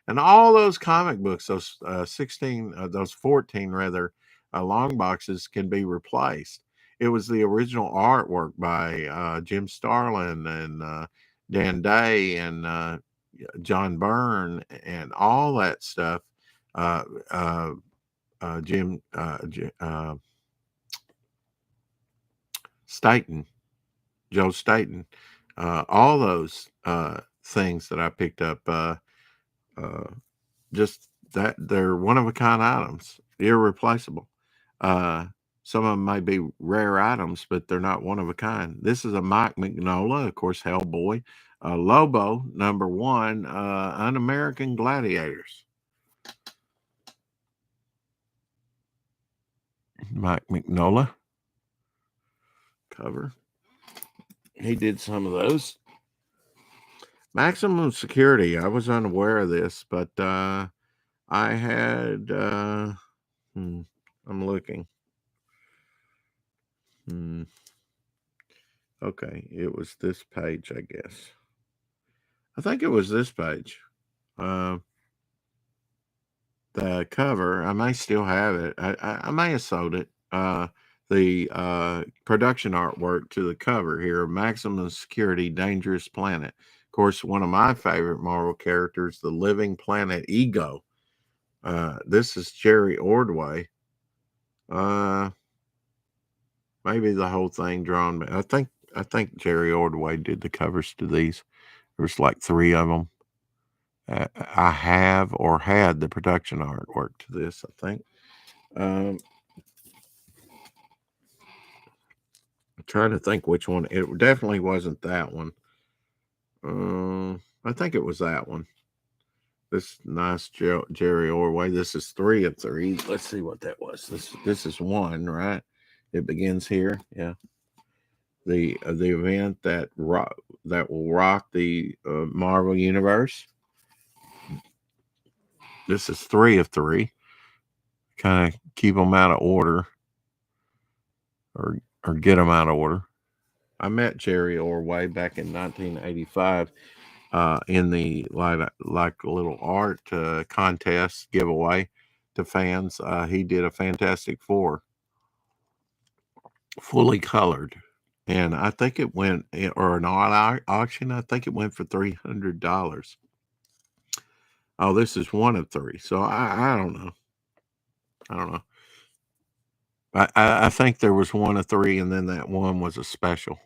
And all those comic books, those 14 rather, long boxes can be replaced. It was the original artwork by Jim Starlin and Dan Day and John Byrne and all that stuff. Uh, uh, Jim Staten, Joe Staten, all those things that I picked up, uh, just that they're one of a kind items, irreplaceable. Uh, some of them may be rare items, but they're not one of a kind. This is a Mike Mignola, of course, Hellboy, Lobo, #1, Un-American Gladiators. Mike Mignola cover. He did some of those. Maximum Security. I was unaware of this, but I had. I'm looking. Okay, it was this page, I guess. I think it was this page. The cover, I may still have it. I may have sold it. The production artwork to the cover here, Maximum Security, Dangerous Planet. Of course, one of my favorite Marvel characters, the Living Planet Ego. This is Jerry Ordway. Maybe the whole thing drawn, but I think Jerry Ordway did the covers to these. There's like 3 of them. I have or had the production artwork to this, I think. I'm trying to think which one. It definitely wasn't that one. I think it was that one. This nice Jerry Orway. This is 3 of 3. Let's see what that was. This is 1, right? It begins here. Yeah. The event that will rock the Marvel universe. This is 3 of 3. Kind of keep them out of order, or get them out of order. I met Jerry Orway back in 1985 in the like a little art contest giveaway to fans. He did a Fantastic Four, fully colored, and I think it went, or an auction. I think it went for $300. Oh, this is 1 of 3. So I don't know. I don't know. I think there was 1 of 3, and then that one was a special.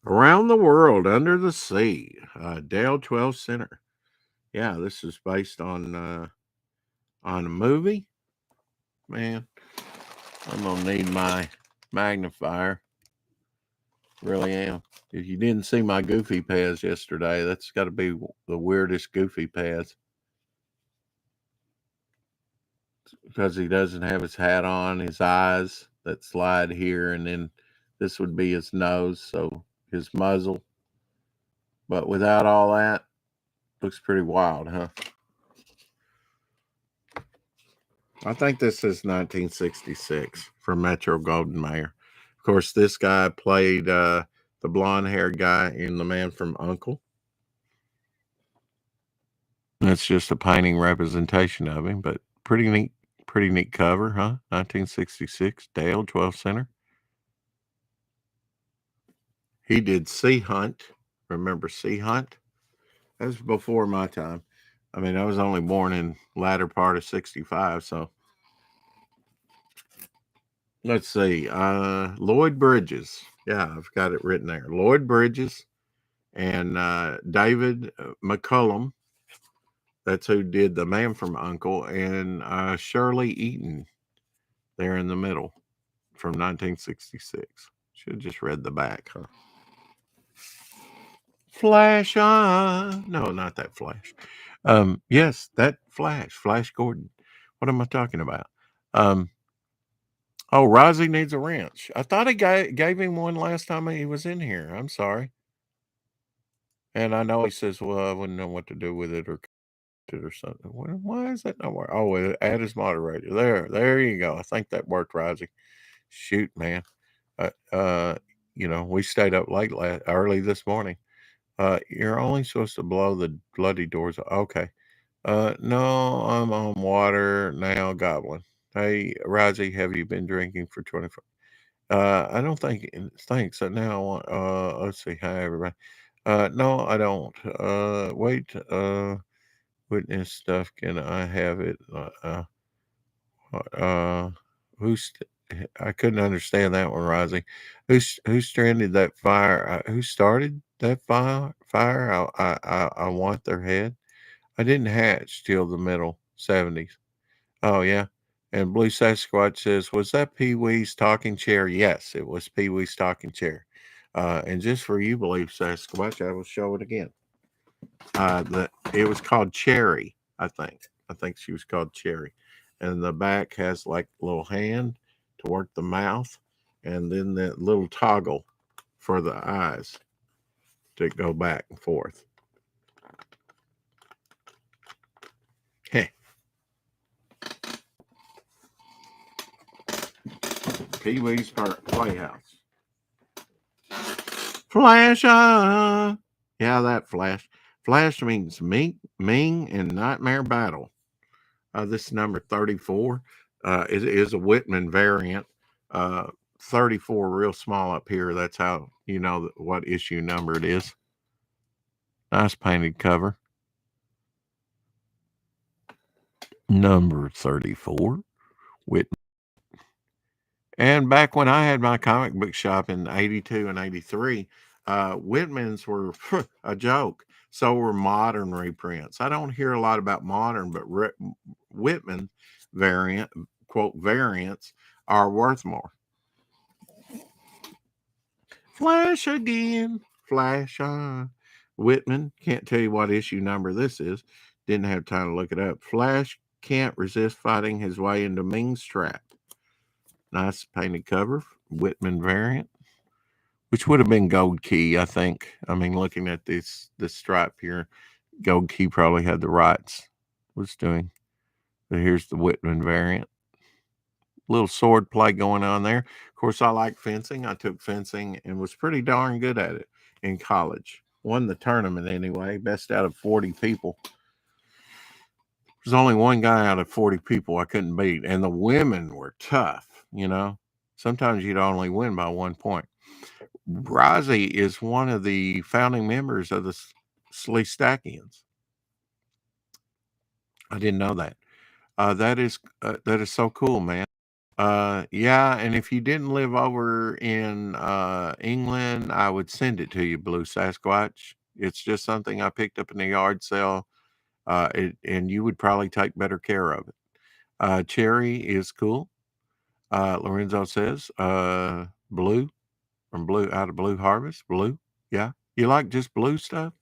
Around the World Under the Sea, Dale 12 Center. Yeah, this is based on a movie. Man, I'm going to need my magnifier. Really am. If you didn't see my Goofy Pez yesterday, that's got to be the weirdest Goofy Pez. Because he doesn't have his hat on, his eyes that slide here, and then this would be his nose, so his muzzle. But without all that, looks pretty wild, huh? I think this is 1966 from Metro Golden Mayer. Of course, this guy played the blonde-haired guy in The Man from U.N.C.L.E. That's just a painting representation of him, but pretty neat cover, huh? 1966, Dale 12 Center. He did Sea Hunt. Remember Sea Hunt? That was before my time. I mean, I was only born in latter part of 65, so. Let's see. Lloyd Bridges. Yeah, I've got it written there. Lloyd Bridges and David McCullum. That's who did The Man from U.N.C.L.E. And Shirley Eaton there in the middle from 1966. Should have just read the back, huh? Flash on. No, not that Flash. Yes, that Flash. Flash Gordon. What am I talking about? Oh, Rozzy needs a wrench. I thought he gave him one last time he was in here. I'm sorry. And I know he says, well, I wouldn't know what to do with it or cut it or something. Why is that not working? Oh, add as moderator. There you go. I think that worked, Rozzy. Shoot, man. We stayed up late early this morning. You're only supposed to blow the bloody doors. Okay. No, I'm on water now, Goblin. Hey, Rozzy, have you been drinking for 24? I don't think. Thanks. So now I want. Let's see. Hi, everybody. No, I don't. Wait. Witness stuff. Can I have it? Who's? I couldn't understand that one, Rozzy. Who stranded that fire? Who started that fire? I want their head. I didn't hatch till the middle 70s. Oh yeah. And Blue Sasquatch says, was that Pee Wee's talking chair? Yes, it was Pee Wee's talking chair. And just for you, Blue Sasquatch, I will show it again. It was called Cherry, I think. I think she was called Cherry. And the back has like a little hand to work the mouth, and then that little toggle for the eyes to go back and forth. Hey. Pee Wee's Playhouse. Flash on. Yeah, that Flash. Flash means Ming and Nightmare Battle. This is number 34. It is a Whitman variant. 34 real small up here. That's how you know what issue number it is. Nice painted cover. Number 34. Whitman. And back when I had my comic book shop in 82 and 83, Whitman's were a joke. So were modern reprints. I don't hear a lot about modern, but Whitman variants are worth more. Flash again. Flash on. Whitman, can't tell you what issue number this is. Didn't have time to look it up. Flash can't resist fighting his way into Ming's trap. Nice painted cover, Whitman variant, which would have been Gold Key, I think. I mean, looking at this stripe here, Gold Key probably had the rights. Was doing, but here's the Whitman variant. Little sword play going on there. Of course, I like fencing. I took fencing and was pretty darn good at it in college. Won the tournament anyway, best out of 40 people. There's only one guy out of 40 people I couldn't beat, and the women were tough, you know. Sometimes you'd only win by 1 point. Rozzy is one of the founding members of the Sleestackians. I didn't know that. That is so cool, man. Yeah, and if you didn't live over in England, I would send it to you, Blue Sasquatch. It's just something I picked up in a yard sale. And you would probably take better care of it. Cherry is cool. Lorenzo says, blue from Blue out of Blue Harvest. Blue. Yeah. You like just blue stuff?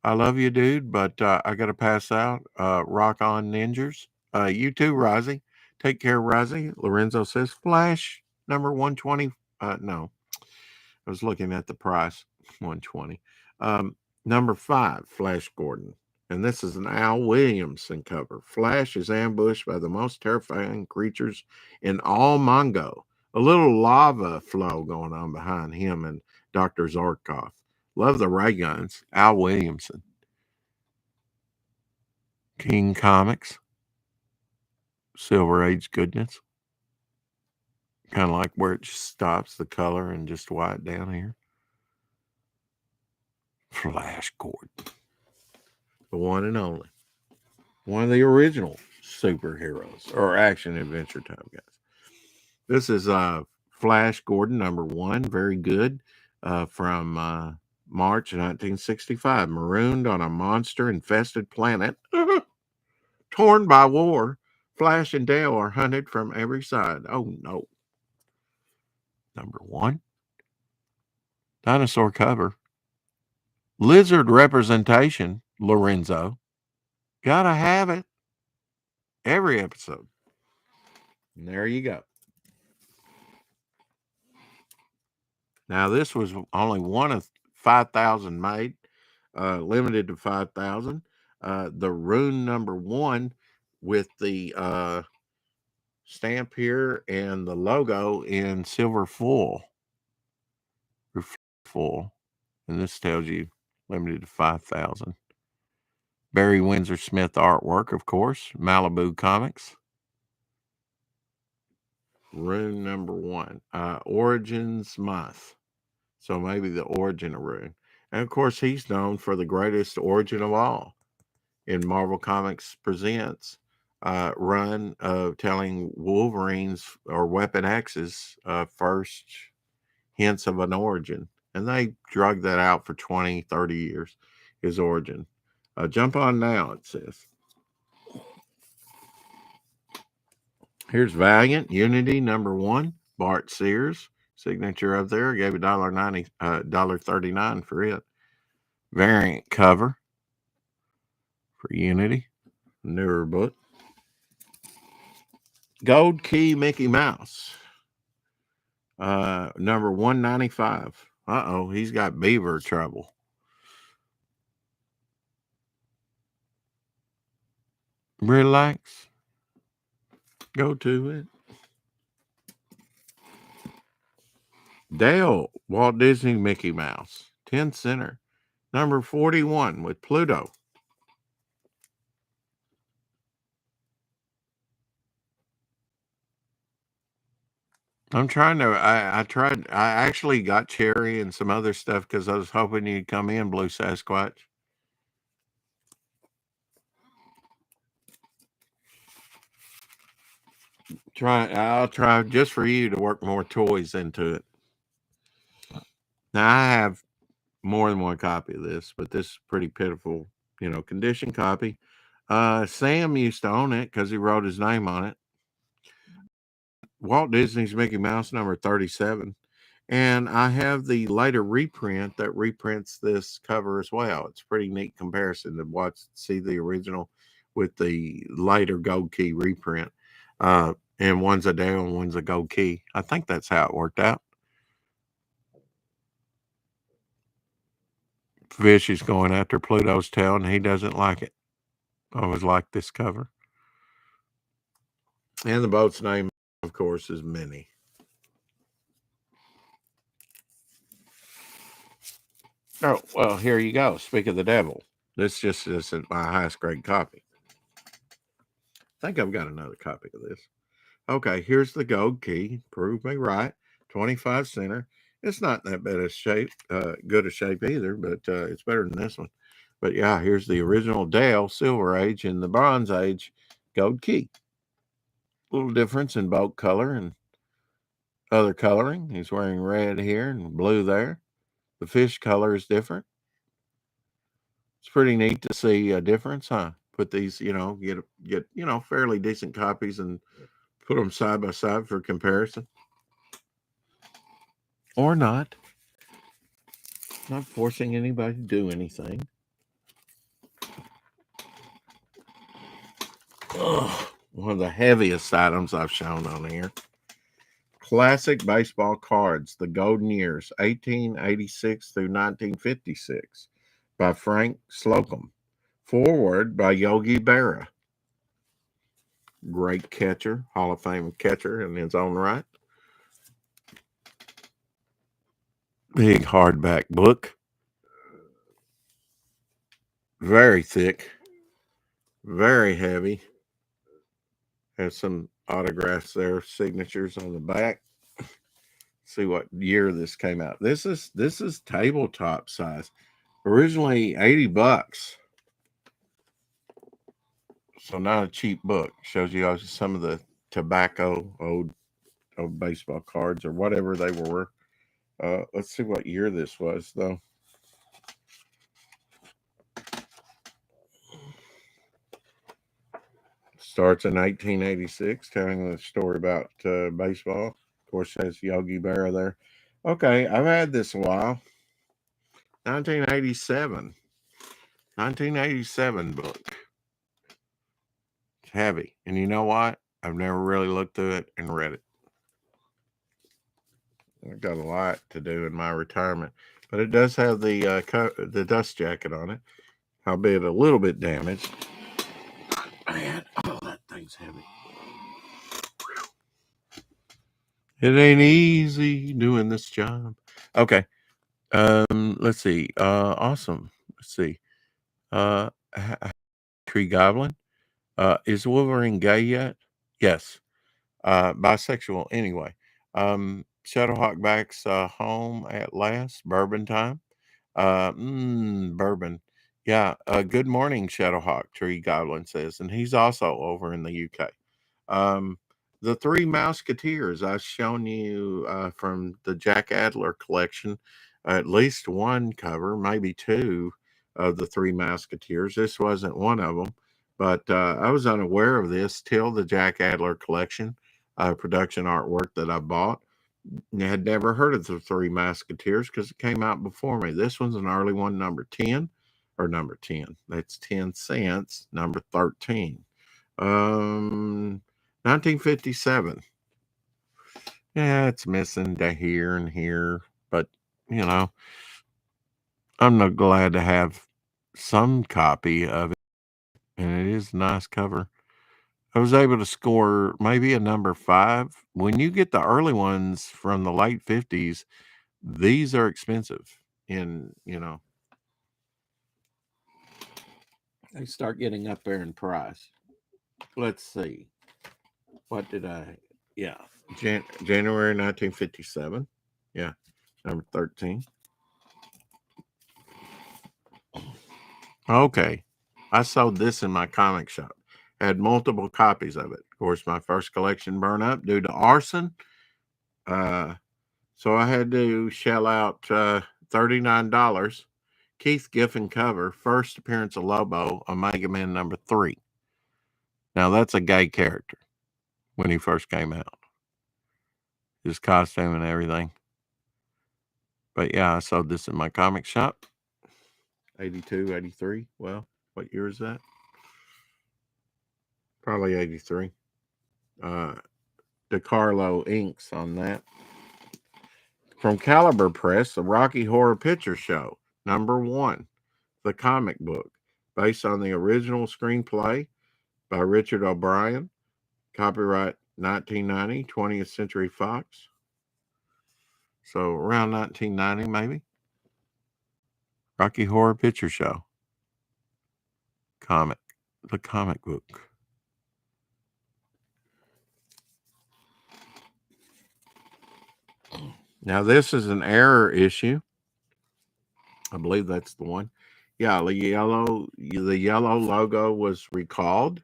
I love you, dude, but I got to pass out. Rock on, ninjas. You too, Rozzy. Take care, Rozzy. Lorenzo says, Flash number 120. No, I was looking at the price. 120. Number 5, Flash Gordon. And this is an Al Williamson cover. Flash is ambushed by the most terrifying creatures in all Mongo. A little lava flow going on behind him and Dr. Zorkoff. Love the ray guns. Al Williamson. King Comics. Silver Age goodness. Kind of like where it just stops the color and just white down here. Flash Gordon. The one and only. One of the original superheroes or action adventure type guys. This is Flash Gordon number 1. Very good. From March 1965. Marooned on a monster-infested planet. Torn by war. Flash and Dale are hunted from every side. Oh, no. Number 1. Dinosaur cover. Lizard representation. Lorenzo. Gotta have it. Every episode. And there you go. Now, this was only one of 5,000 made, limited to 5,000. The rune number 1 with the stamp here and the logo in silver full. Full. And this tells you limited to 5,000. Barry Windsor Smith artwork, of course. Malibu Comics. Rune number 1. Origins Month. So maybe the origin of Rune. And of course, he's known for the greatest origin of all in Marvel Comics Presents run of telling Wolverine's or Weapon X's first hints of an origin. And they drug that out for 20, 30 years, his origin. Jump on now, it says. Here's Valiant, Unity number 1, Bart Sears. Signature up there. I gave $1.39 for it. Variant cover for Unity. Newer book. Gold Key Mickey Mouse. Number 195. Uh-oh, he's got beaver trouble. Relax. Go to it. Dale, Walt Disney Mickey Mouse. 10 center. Number 41 with Pluto. I'm trying to, I actually got Cherry and some other stuff because I was hoping you'd come in, Blue Sasquatch. I'll try just for you to work more toys into it. Now, I have more than one copy of this, but this is pretty pitiful, condition copy. Sam used to own it because he wrote his name on it. Walt Disney's Mickey Mouse number 37. And I have the later reprint that reprints this cover as well. It's a pretty neat comparison to see the original with the later Gold Key reprint. And one's a Dale and one's a Gold Key. I think that's how it worked out. Fish is going after Pluto's tail, and he doesn't like it. I always like this cover. And the boat's name, of course, is Minnie. Oh, well, here you go. Speak of the devil. This just isn't my highest grade copy. I think I've got another copy of this. Okay, here's the Gold Key. Prove me right. 25 center. It's not that bad of shape, good a shape either, but it's better than this one. But yeah, here's the original Dale, Silver Age, and the Bronze Age Gold Key. little difference in boat color and other coloring. He's wearing red here and blue there. The fish color is different. It's pretty neat to see a difference, huh? Put these, get fairly decent copies and put them side by side for comparison. Or not. Not forcing anybody to do anything. Ugh, one of the heaviest items I've shown on here. Classic baseball cards, the Golden Years, 1886 through 1956, by Frank Slocum. Forward by Yogi Berra. Great catcher, Hall of Fame catcher in his own right. Big hardback book. Very thick. Very heavy. Has some autographs there, signatures on the back. See what year this came out. This is tabletop size. Originally $80. So not a cheap book. Shows you some of the tobacco old baseball cards or whatever they were. Let's see what year this was though. Starts in 1886, telling the story about baseball. Of course, has Yogi Berra there. Okay, I've had this a while. 1987 book. It's heavy. And you know what? I've never really looked through it and read it. I've got a lot to do in my retirement. But it does have the dust jacket on it, albeit a little bit damaged. Man, that thing's heavy. It ain't easy doing this job. Okay. Let's see. Awesome. Let's see. Tree Goblin. Is Wolverine gay yet? Yes. Bisexual anyway. Shadowhawk back's home at last. Bourbon time. Bourbon. Yeah. Good morning, Shadowhawk, Tree Goblin says. And he's also over in the UK. The Three Musketeers, I've shown you from the Jack Adler collection, at least one cover, maybe two of the Three Musketeers. This wasn't one of them, but I was unaware of this till the Jack Adler collection production artwork that I bought. I had never heard of the Three Musketeers because it came out before me. This one's an early one, number 10, or number 10. That's 10 cents, number 13. 1957. Yeah, it's missing to here and here, but I'm not glad to have some copy of it, and it is a nice cover. I was able to score maybe a number 5. When you get the early ones from the late 50s, these are expensive. They start getting up there in price. Let's see. What did I? Yeah, January 1957. Yeah, number 13. Okay, I sold this in my comic shop. Had multiple copies of it. Of course, my first collection burned up due to arson. So I had to shell out $39. Keith Giffen cover, first appearance of Lobo, Omega Man number 3. Now that's a gay character when he first came out. His costume and everything. But yeah, I sold this in my comic shop. 82, 83. Well, what year is that? Probably 83. DeCarlo inks on that. From Caliber Press, the Rocky Horror Picture Show, number 1, the comic book, based on the original screenplay by Richard O'Brien. Copyright 1990, 20th Century Fox. So around 1990, maybe. Rocky Horror Picture Show. The comic book. Now, this is an error issue. I believe that's the one. Yeah, the yellow logo was recalled.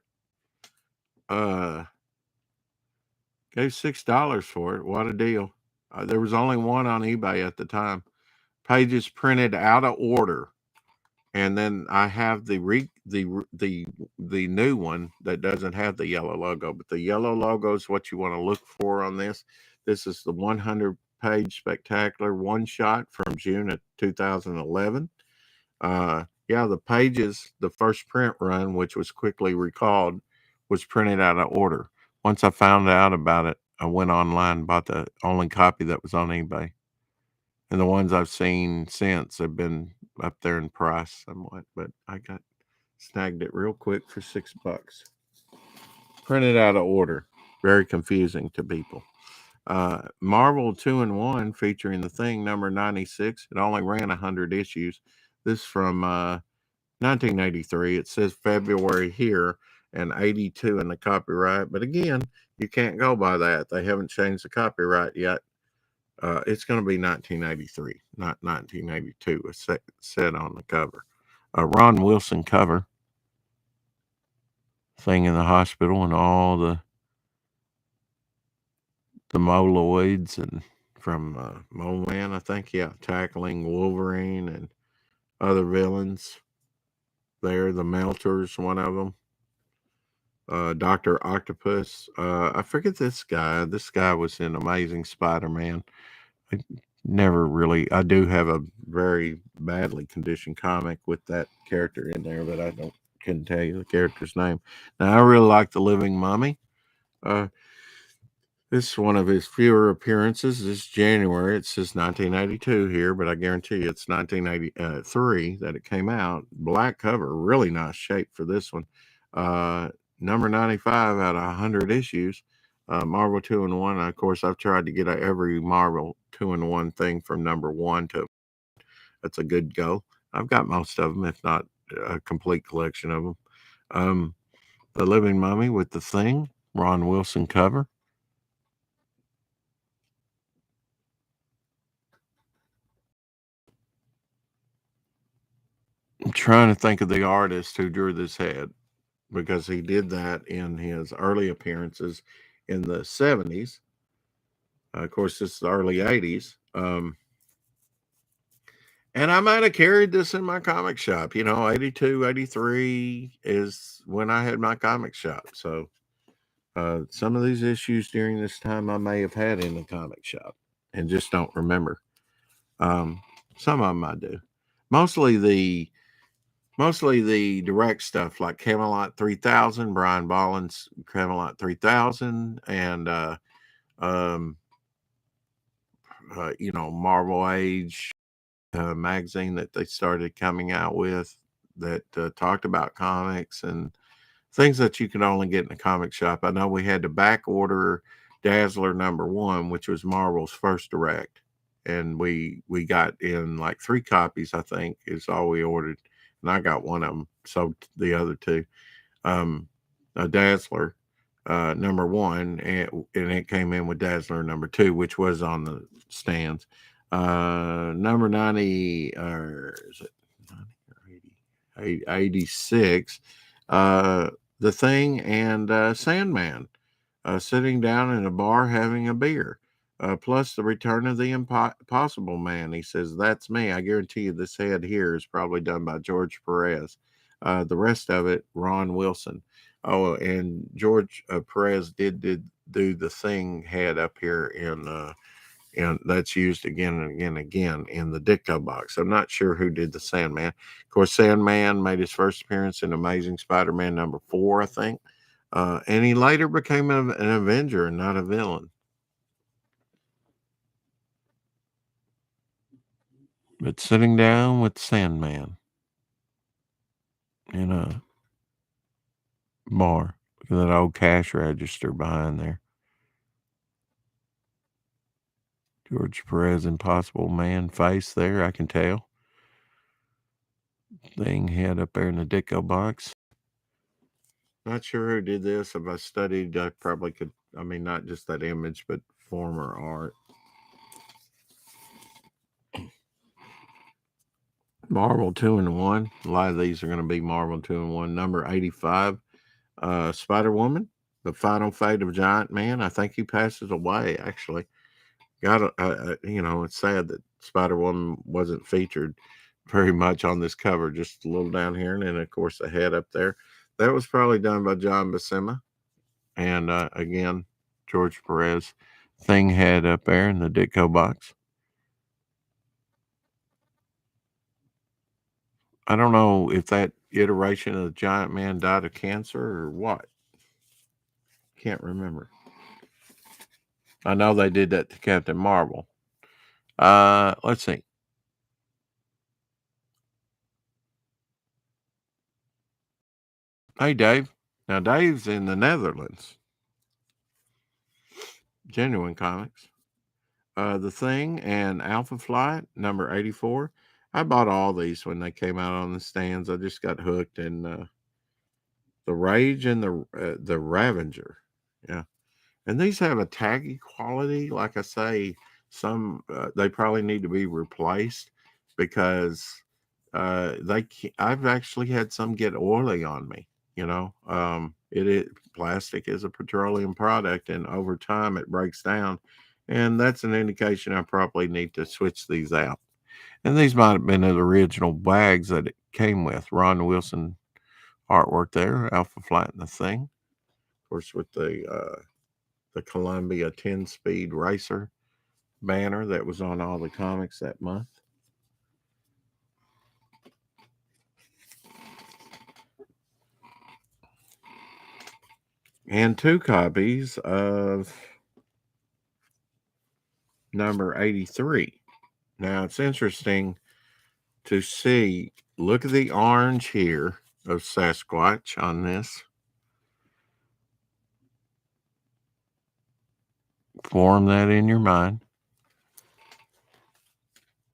Gave $6 for it. What a deal. There was only one on eBay at the time. Pages printed out of order. And then I have the new one that doesn't have the yellow logo, but the yellow logo is what you want to look for on this. This is the 100-page spectacular one shot from June of 2011. Yeah, the pages, the first print run, which was quickly recalled, was printed out of order. Once I found out about it, I went online and bought the only copy that was on eBay. And the ones I've seen since have been up there in price somewhat, but I snagged it real quick for $6. Printed out of order. Very confusing to people. Marvel 2-in-1 featuring the Thing number 96. It only ran 100 issues. This from 1983. It says February here and 82 in the copyright. But again, you can't go by that. They haven't changed the copyright yet. It's going to be 1983, not 1982. It's said on the cover. Ron Wilson cover. Thing in the hospital and all the moloids and from Mole Man, I think. Yeah, tackling Wolverine and other villains. There, the Melters, one of them. Dr. Octopus. I forget this guy. This guy was in Amazing Spider-Man. I do have a very badly conditioned comic with that character in there, but I couldn't tell you the character's name. Now, I really like The Living Mummy. This is one of his fewer appearances. This January. It says 1992 here, but I guarantee you it's 1983 that it came out. Black cover, really nice shape for this one. Number 95 out of 100 issues. Marvel 2-in-1. Of course, I've tried to get every Marvel 2-in-1 thing from number 1 to. That's a good go. I've got most of them, if not a complete collection of them. The Living Mummy with the Thing, Ron Wilson cover. I'm trying to think of the artist who drew this head because he did that in his early appearances in the 70s. Of course, this is the early 80s. And I might have carried this in my comic shop. 82, 83 is when I had my comic shop. So some of these issues during this time I may have had in the comic shop and just don't remember. Some of them I do. Mostly the direct stuff like Camelot 3000, Brian Bolland's Camelot 3000, and Marvel Age magazine that they started coming out with that talked about comics and things that you could only get in a comic shop. I know we had to back order Dazzler number 1, which was Marvel's first direct, and we got in like 3 copies, I think, is all we ordered. And I got one of them, so the other 2. A Dazzler number 1, and it came in with Dazzler number 2, which was on the stands. Number 90, or is it 90 or 80? 86. The Thing and Sandman sitting down in a bar having a beer. Plus the return of the Impossible Man. He says, "That's me. I guarantee you this head here is probably done by George Perez. The rest of it, Ron Wilson." Oh, and George Perez did do the Thing head up here and that's used again and again in the Ditko box. I'm not sure who did the Sandman. Of course, Sandman made his first appearance in Amazing Spider-Man number 4, I think. And he later became an Avenger and not a villain. But sitting down with Sandman in a bar. Look at that old cash register behind there. George Perez, Impossible Man face there, I can tell. Thing head up there in the Ditko box. Not sure who did this. If I studied, I probably could. I mean, not just that image, but former art. Marvel 2-in-1. A lot of these are going to be Marvel 2-in-1. Number 85, Spider-Woman. The Final Fate of Giant Man. I think he passes away, actually. It's sad that Spider-Woman wasn't featured very much on this cover, just a little down here. And then, of course, the head up there. That was probably done by John Buscema. And again, George Perez. Thing head up there in the Ditko box. I don't know if that iteration of the Giant Man died of cancer or what. Can't remember. I know they did that to Captain Marvel. Let's see. Hey, Dave. Now, Dave's in the Netherlands. Genuine Comics. The Thing and Alpha Flight, number 84. I bought all these when they came out on the stands. I just got hooked in the Rage and the Ravager. Yeah. And these have a taggy quality. Like I say, some they probably need to be replaced because I've actually had some get oily on me. Plastic is a petroleum product, and over time it breaks down, and that's an indication I probably need to switch these out. And these might have been the original bags that it came with. Ron Wilson artwork there, Alpha Flight and the Thing, of course, with the Columbia 10-speed racer banner that was on all the comics that month. And 2 copies of number 83. Now, it's interesting to see, look at the orange here of Sasquatch on this. Form that in your mind.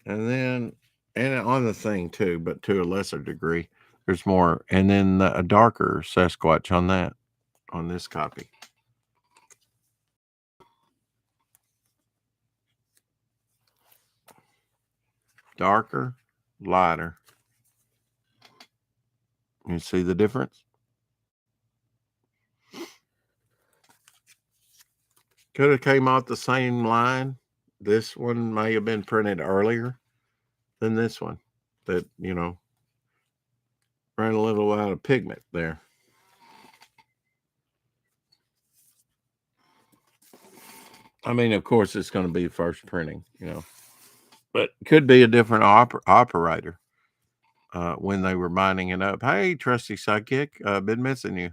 And on the Thing too, but to a lesser degree. There's more. And then a darker Sasquatch on this copy. Darker, lighter. You see the difference? Could have came off the same line. This one may have been printed earlier than this one. That, ran a little out of pigment there. I mean, of course, it's going to be first printing, but could be a different operator when they were mining it up. Hey, trusty sidekick, been missing you.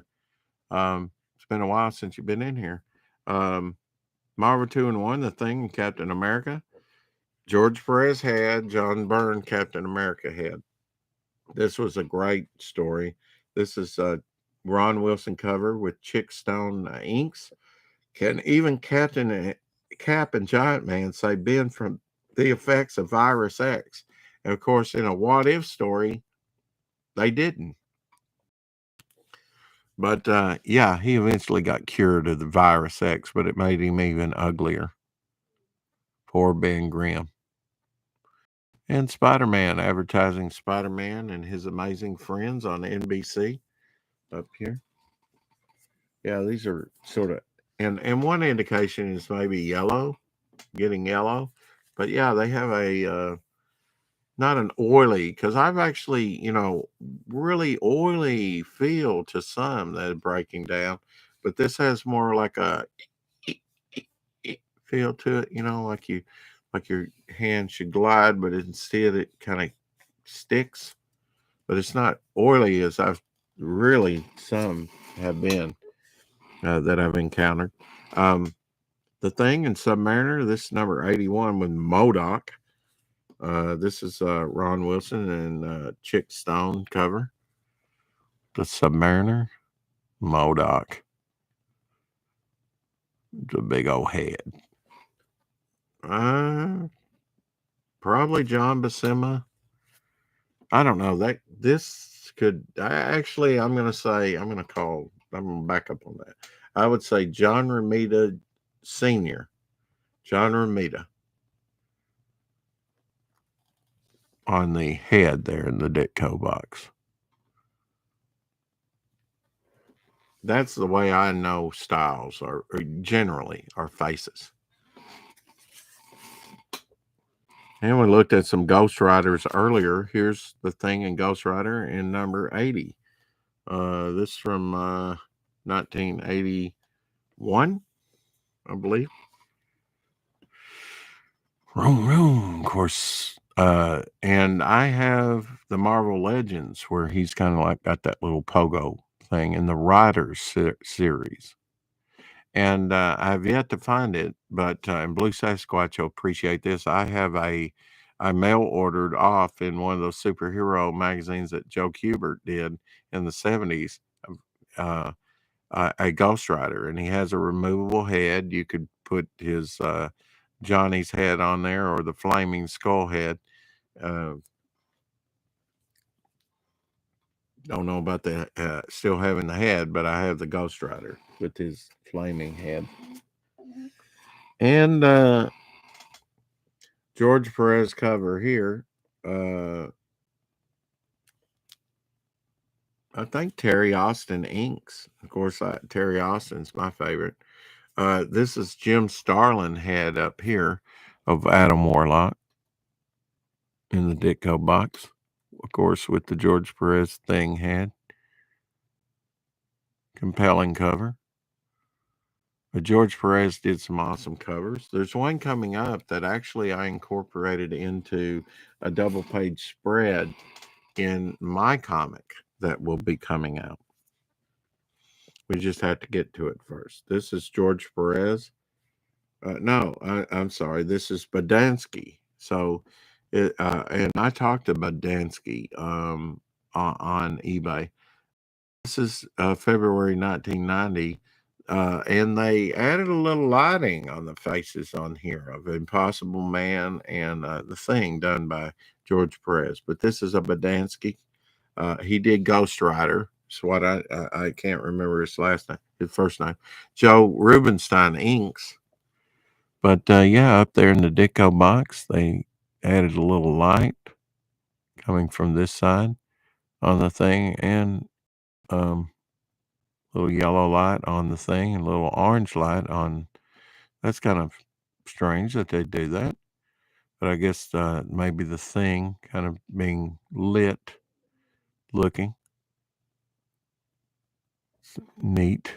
It's been a while since you've been in here. Marvel 2-in-1, The Thing, and Captain America. George Perez had, John Byrne, Captain America had. This was a great story. This is a Ron Wilson cover with Chick Stone inks. Can even Cap and Giant Man say Ben from the effects of Virus X? And of course, in a what if story, they didn't. But yeah, he eventually got cured of the Virus X, but it made him even uglier. Poor Ben Grimm. And Spider-Man, advertising Spider-Man and his amazing friends on NBC up here. Yeah, these are sort of, and one indication is maybe yellow, getting yellow. But yeah, they have a, not an oily, because I've actually, really oily feel to some that are breaking down. But this has more like a feel to it, like your hand should glide, but instead it kind of sticks. But it's not oily as I've really some have been that I've encountered. The Thing and Submariner, this is number 81 with MODOK. This is Ron Wilson and Chick Stone cover. The Submariner, MODOK. The big old head. Probably John Buscema. I don't know. I'm going to back up on that. I would say John Romita Sr. John Romita on the head there in the Ditko box. that's the way I know styles or generally are faces. And we looked at some Ghost Riders earlier. Here's the Thing in Ghost Rider in number 80. This from 1981, I believe. Of course. And I have the Marvel Legends where he's kind of like got that little pogo thing in the Riders series. And I've yet to find it, but and Blue Sasquatch will appreciate this. I mail ordered off in one of those superhero magazines that Joe Kubert did in the 70s, uh, a Ghost Rider, and he has a removable head. You could put his Johnny's head on there or the Flaming Skull head. Uh, don't know about the still having the head, but I have the Ghost Rider with his flaming head. And George Perez cover here. I think Terry Austin inks. Of course, Terry Austin's my favorite. This is Jim Starlin head up here of Adam Warlock in the Ditko box. Of course, with the George Perez thing head. Compelling cover. But George Perez did some awesome covers. There's one coming up that actually I incorporated into a double page spread in my comic that will be coming out. We just have to get to it first. This is George Perez. I'm sorry. This is Badansky. So, and I talked to Badansky on eBay. This is February 1990. And they added a little lighting on the faces on here of Impossible Man and the Thing done by George Perez. But this is a Badansky. He did Ghost Rider. It's what I can't remember his last name, his first name. Joe Rubenstein inks. But yeah, up there in the Ditko box, they added a little light coming from this side on the Thing, and little yellow light on the Thing and a little orange light on. That's kind of strange that they do that. But I guess maybe the Thing kind of being lit looking. Neat.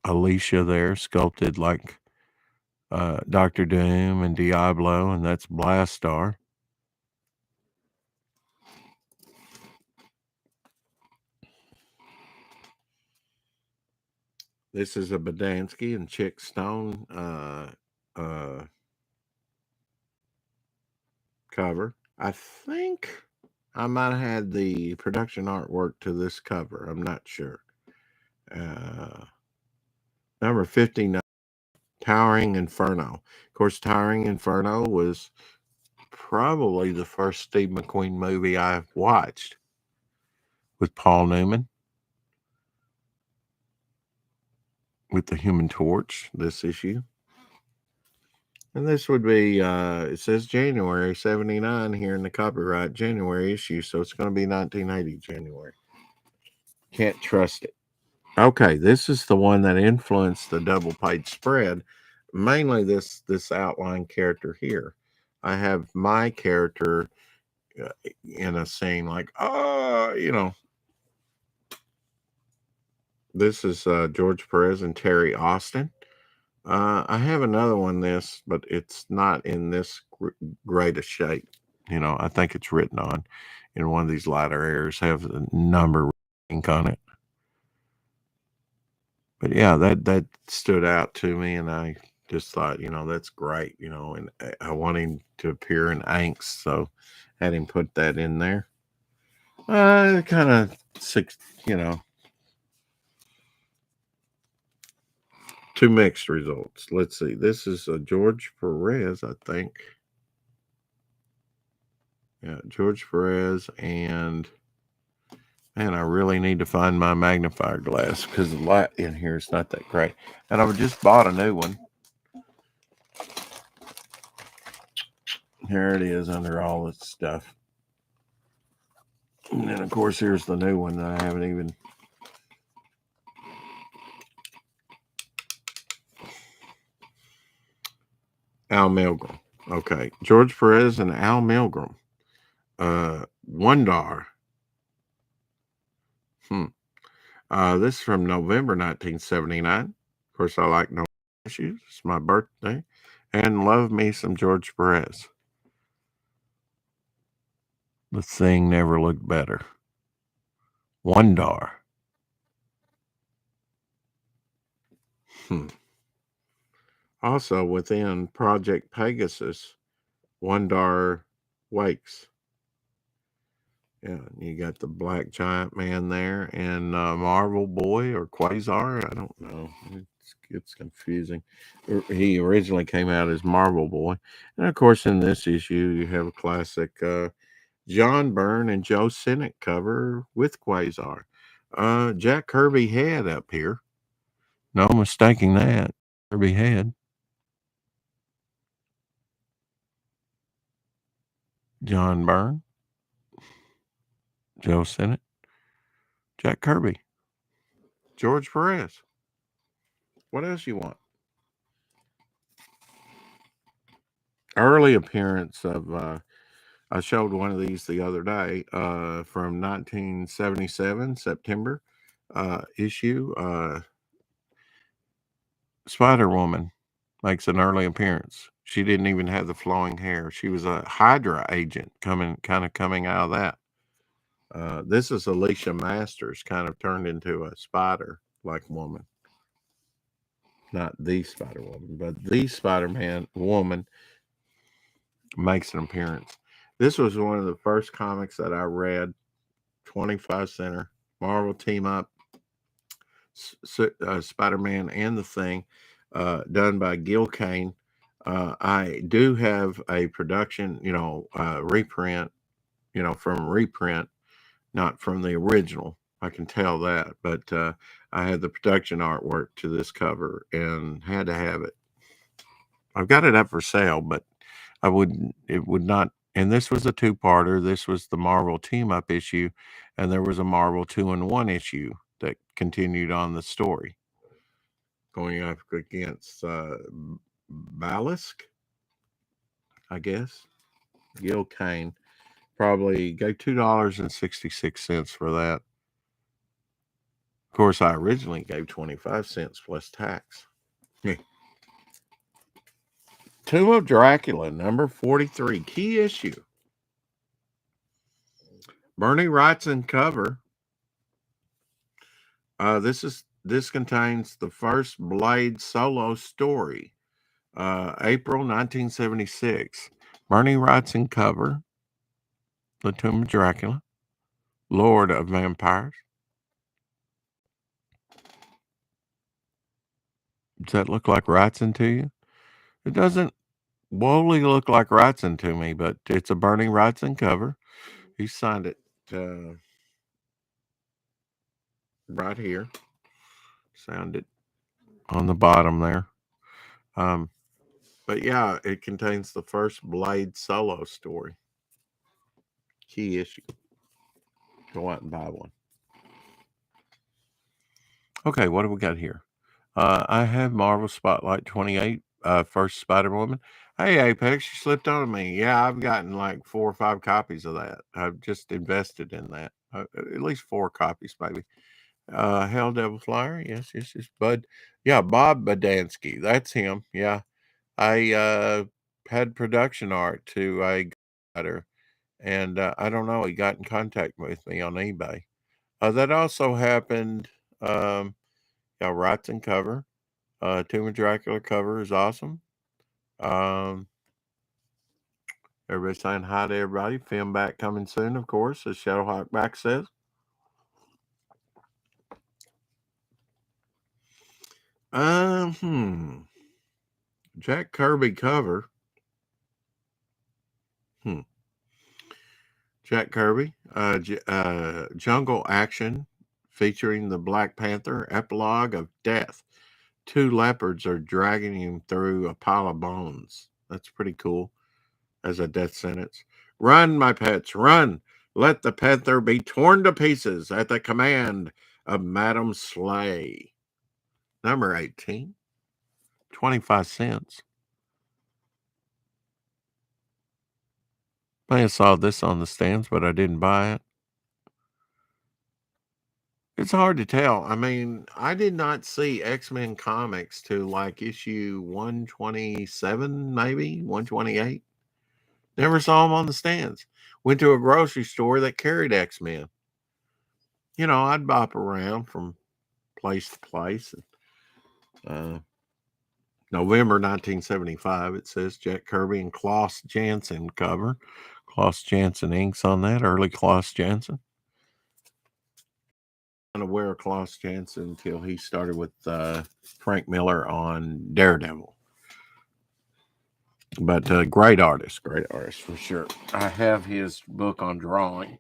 Alicia there sculpted like Dr. Doom and Diablo, and that's Blastar. This is a Badansky and Chick Stone cover. I think I might have had the production artwork to this cover. I'm not sure. Number 59, Towering Inferno. Of course, Towering Inferno was probably the first Steve McQueen movie I watched with Paul Newman. With the Human Torch, this issue. And this would be, it says January 79 here in the copyright January issue, so it's going to be 1980 January. Can't trust it. Okay, this is the one that influenced the double page spread. Mainly this outline character here. I have my character in a scene like, this is George Perez and Terry Austin. I have another one, but it's not in this great a shape. I think it's written on in one of these lighter areas, have the number ink on it. But yeah, that stood out to me, and I just thought, that's great, and I want him to appear in inks, so had him put that in there. Kind of, two mixed results. Let's see. This is George Perez, I think. Yeah, George Perez, and man, I really need to find my magnifier glass because the light in here is not that great. And I've just bought a new one. Here it is under all this stuff. And then, of course, here's the new one that I haven't even Al Milgrom. Okay. George Perez and Al Milgrom. $1. This is from November 1979. Of course, I like no issues. It's my birthday. And love me some George Perez. The thing never looked better. $1. Also, within Project Pegasus, $1 Wakes. Yeah, you got the Black Giant Man there and Marvel Boy or Quasar. I don't know. It's confusing. He originally came out as Marvel Boy. And of course, in this issue, you have a classic John Byrne and Joe Sinnott cover with Quasar. Jack Kirby head up here. No mistaking that. Kirby head. John Byrne. Joe Sinnott. Jack Kirby. George Perez. What else you want? Early appearance of I showed one of these the other day from 1977 September issue. Spider-Woman makes an early appearance. She didn't even have the flowing hair. She was a Hydra agent coming out of that. This is Alicia Masters kind of turned into a spider-like woman. Not the Spider-Woman, but the Spider-Man woman makes an appearance. This was one of the first comics that I read, 25 center, Marvel Team Up, Spider-Man and the Thing, done by Gil Kane. I do have a production, reprint, from reprint, not from the original. I can tell that, but I had the production artwork to this cover and had to have it. I've got it up for sale, but it would not. And this was a two-parter. This was the Marvel team-up issue, and there was a Marvel 2-in-1 issue that continued on the story, going up against Balisk, I guess. Gil Kane probably gave $2.66 for that. Of course, I originally gave 25 cents plus tax. Tomb of Dracula, number 43, key issue. Bernie Wrightson cover. This contains the first Blade solo story, April 1976. Bernie Wrightson cover. The Tomb of Dracula, Lord of Vampires. Does that look like Wrightson to you? It doesn't wholly look like Wrightson to me, but it's a Bernie Wrightson cover. He signed it right here. Sound it on the bottom there. But yeah, it contains the first Blade solo story. Key issue. Go out and buy one. Okay, what do we got here? I have Marvel Spotlight 28, first Spider-Woman. Hey, Apex, you slipped on me. Yeah, I've gotten like 4 or 5 copies of that. I've just invested in that. At least 4 copies, maybe. Hell Devil Flyer. Yes. Bud. Yeah, Bob Badansky. That's him. Yeah. I had production art to a gutter, and I don't know. He got in contact with me on eBay. That also happened. Yeah, Wrightson cover. Tomb of Dracula cover is awesome. Everybody's saying hi to everybody. Film back coming soon, of course, as Shadowhawk Back says. Jack Kirby cover. Jack Kirby, Jungle Action, featuring the Black Panther, epilogue of death. 2 leopards are dragging him through a pile of bones. That's pretty cool as a death sentence. Run, my pets, run. Let the panther be torn to pieces at the command of Madam Slay. Number 18, 25 cents. May have saw this on the stands, but I didn't buy it. It's hard to tell. I mean, I did not see X-Men comics to like issue 127, maybe 128. Never saw them on the stands. Went to a grocery store that carried X-Men. You know, I'd bop around from place to place. November 1975, it says Jack Kirby and Klaus Janson cover. Klaus Janson inks on that, early Klaus Janson. Unaware of Klaus Janson until he started with Frank Miller on Daredevil. But great artist for sure. I have his book on drawing.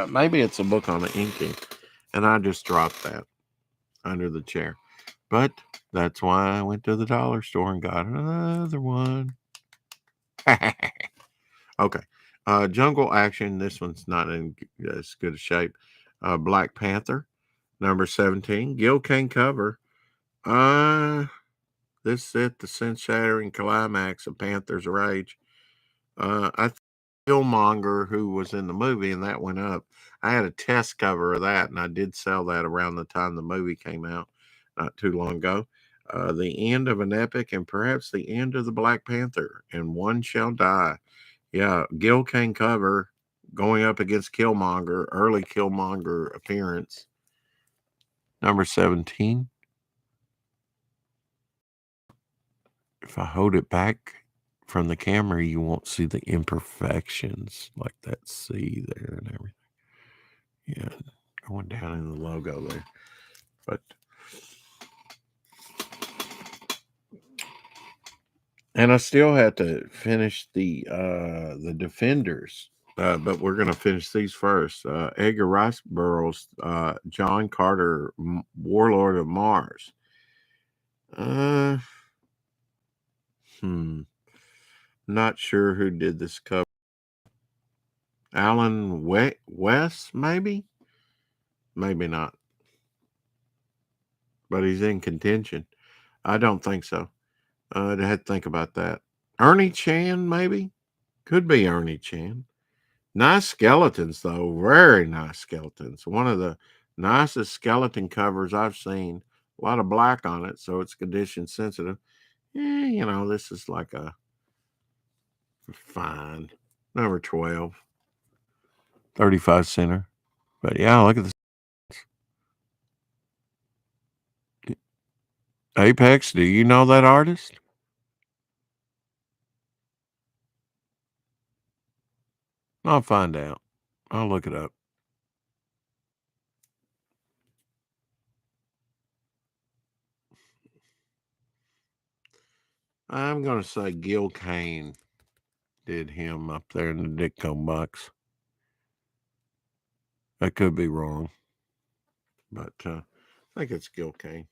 Maybe it's a book on inking, and I just dropped that under the chair. But that's why I went to the dollar store and got another one. Okay. Jungle Action. This one's not in as good a shape. Black Panther, number 17. Gil Kane cover. This is it, the sense-shattering climax of Panther's Rage. I think Killmonger, who was in the movie, and that went up. I had a test cover of that, and I did sell that around the time the movie came out, not too long ago. The end of an epic, and perhaps the end of the Black Panther, and one shall die. Yeah, Gil Kane cover going up against Killmonger, early Killmonger appearance. Number 17. If I hold it back from the camera, you won't see the imperfections like that C there and everything. Yeah, going down in the logo there. But and I still have to finish the Defenders. But we're going to finish these first. Edgar Rice Burroughs, John Carter, Warlord of Mars. Not sure who did this cover. Alan West, maybe? Maybe not. But he's in contention. I don't think so. I'd have to think about that. Ernie Chan, maybe? Could be Ernie Chan. Nice skeletons, though. Very nice skeletons. One of the nicest skeleton covers I've seen. A lot of black on it, so it's condition sensitive. You know, this is like a fine. Number 12. 35 center. But yeah, look at this. Apex, do you know that artist? I'll find out. I'll look it up. I'm going to say Gil Kane did him up there in the Ditko box. I could be wrong, but I think it's Gil Kane.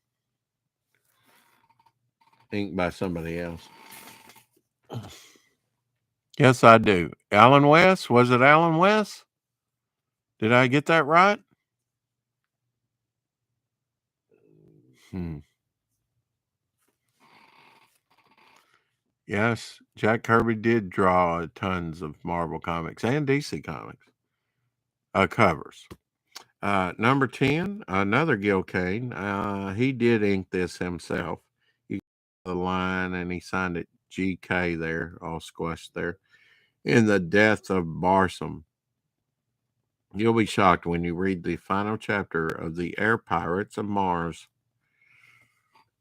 Inked by somebody else. Yes, I do. Alan West? Was it Alan West? Did I get that right? Yes, Jack Kirby did draw tons of Marvel comics and DC comics covers. Number 10, another Gil Kane. He did ink this himself. He got the line and he signed it GK there, all squashed there. In the Death of Barsom. You'll be shocked when you read the final chapter of the Air Pirates of Mars.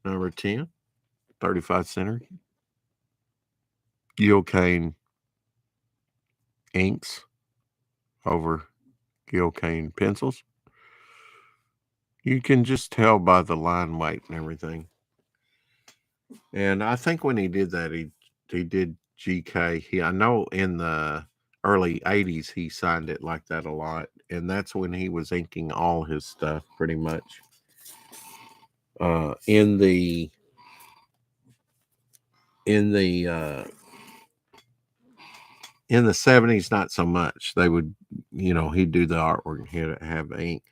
Number 10, 35 center. Gil Kane inks over Gil Kane pencils. You can just tell by the line weight and everything. And I think when he did that, he did GK. I know in the early 80s he signed it like that a lot. And that's when he was inking all his stuff pretty much. In the 70s, not so much. They would, he'd do the artwork and he'd have ink.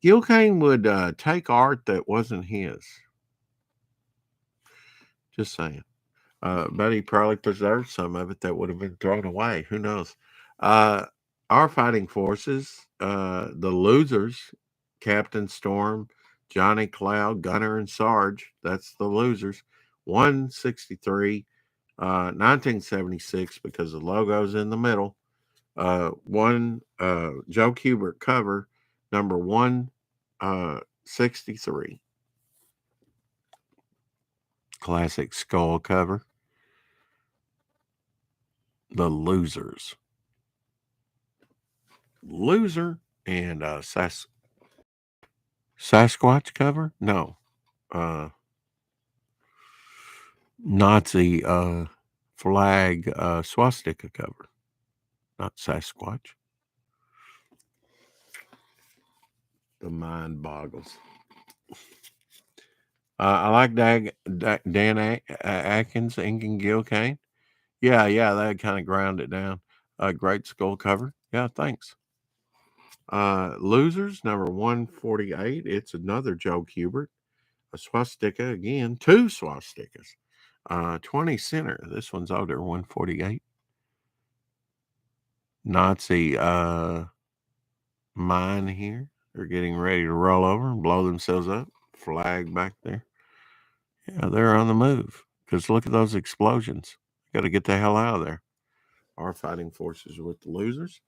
Gil Kane would take art that wasn't his. Just saying. But he probably preserved some of it that would have been thrown away. Who knows? Our fighting forces, the losers, Captain Storm, Johnny Cloud, Gunner, and Sarge. That's the losers. 163, 1976, because the logo's in the middle. Joe Kubert cover, number 163. Classic skull cover. The losers. Loser and Sasquatch cover? No. Nazi flag swastika cover. Not Sasquatch. The mind boggles. I like Dan Atkins, Ink and Gil Kane. Yeah, that kind of ground it down. Great skull cover. Yeah, thanks. Losers, number 148. It's another Joe Kubert. A swastika again. 2 swastikas. 20 center. This one's older, 148. Nazi mine here. They're getting ready to roll over and blow themselves up. Flag back there. Yeah, they're on the move. Because look at those explosions. Got to get the hell out of there. Our fighting forces with the losers.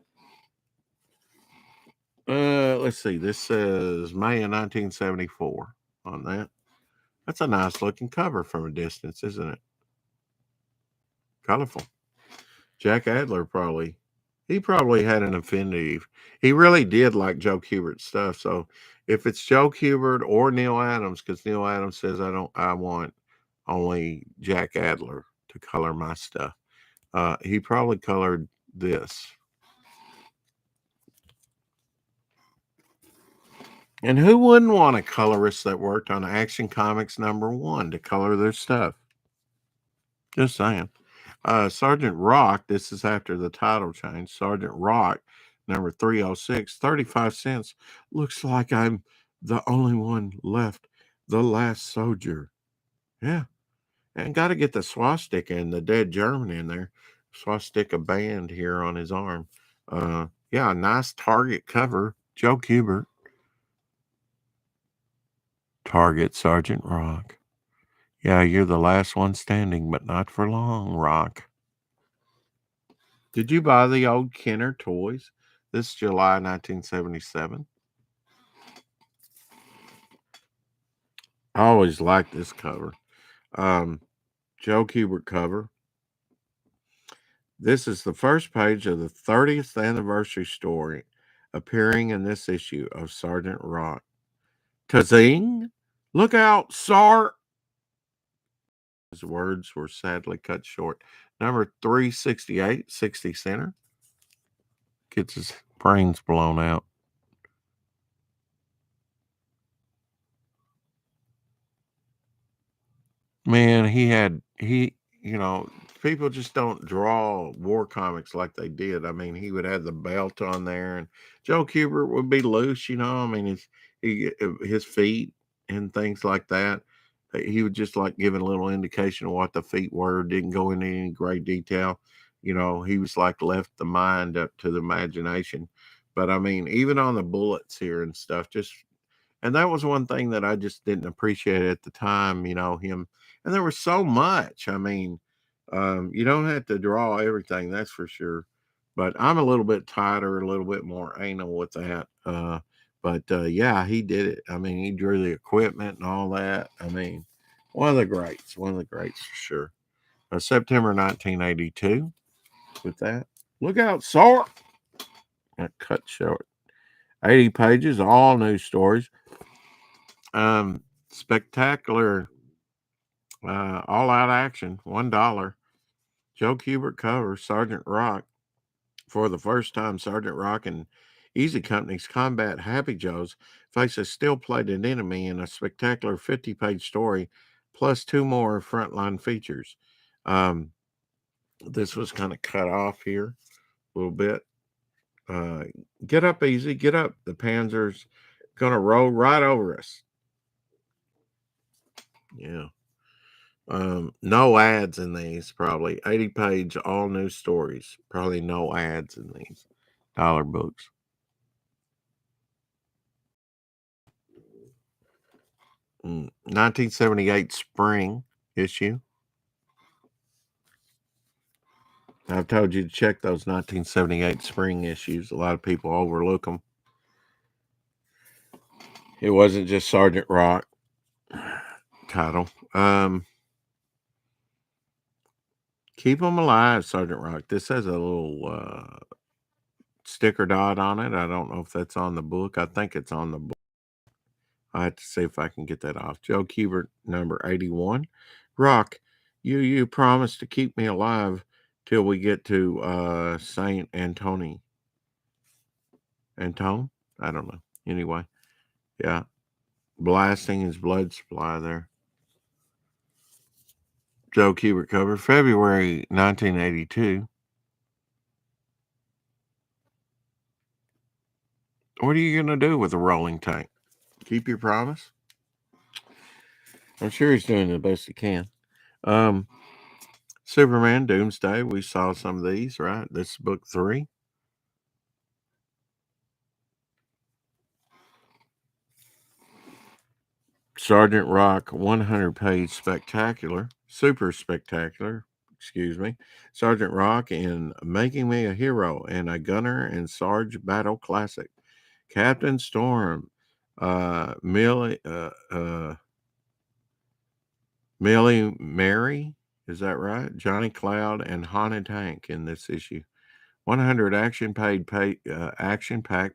Let's see. This says May of 1974 on that. That's a nice looking cover from a distance, isn't it? Colorful. Jack Adler probably had an affinity. He really did like Joe Kubert's stuff. So if it's Joe Kubert or Neil Adams, because Neil Adams says I want only Jack Adler to color my stuff. He probably colored this. And who wouldn't want a colorist that worked on Action Comics #1 to color their stuff? Just saying. Sergeant Rock, this is after the title change. Sergeant Rock, number 306, 35 cents. Looks like I'm the only one left, the last soldier. Yeah. And got to get the swastika and the dead German in there. Swastika band here on his arm. Yeah, nice Target cover. Joe Kubert. Target Sergeant Rock. Yeah, you're the last one standing, but not for long, Rock. Did you buy the old Kenner toys? This is July 1977. I always liked this cover. Joe Kubert cover. This is the first page of the 30th anniversary story appearing in this issue of Sergeant Rock. Kazing! Look out, Sar! His words were sadly cut short. Number 368, 60 center. Gets his brains blown out. Man, people just don't draw war comics like they did. I mean, he would have the belt on there, and Joe Kubert would be loose, I mean, his feet and things like that. He would just like give a little indication of what the feet were, didn't go into any great detail. He was like left the mind up to the imagination. But I mean, even on the bullets here and stuff, and that was one thing that I just didn't appreciate at the time, him. And there was so much. I mean, you don't have to draw everything, that's for sure. But I'm a little bit tighter, a little bit more anal with that. Yeah, he did it. I mean, he drew the equipment and all that. I mean, one of the greats for sure. September 1982 with that. Look out, Sark! That cut short. 80 pages, all new stories. Spectacular all out action, $1. Joe Kubert cover, Sergeant Rock. For the first time, Sergeant Rock and Easy Company's Combat Happy Joes face a still-plated enemy in a spectacular 50-page story, plus 2 more frontline features. This was kind of cut off here a little bit. Get up, Easy, get up. The Panzer's going to roll right over us. Yeah. No ads in these, probably 80-page, all new stories. Probably no ads in these dollar books. Mm, 1978 spring issue. I've told you to check those 1978 spring issues. A lot of people overlook them. It wasn't just Sergeant Rock title. Keep them alive, Sergeant Rock. This has a little sticker dot on it. I don't know if that's on the book. I think it's on the book. I have to see if I can get that off. Joe Kubert, number 81. Rock, you promised to keep me alive till we get to Saint Antone. Antone? I don't know. Anyway, yeah. Blasting his blood supply there. Joe Kubert cover, February 1982. What are you going to do with a rolling tank? Keep your promise? I'm sure he's doing the best he can. Superman Doomsday. We saw some of these, right? This is book 3. Sergeant Rock, 100-page spectacular, super spectacular, excuse me. Sergeant Rock in Making Me a Hero and a Gunner and Sarge Battle Classic. Captain Storm, Millie Mary, is that right? Johnny Cloud and Haunted Hank in this issue. 100 action-packed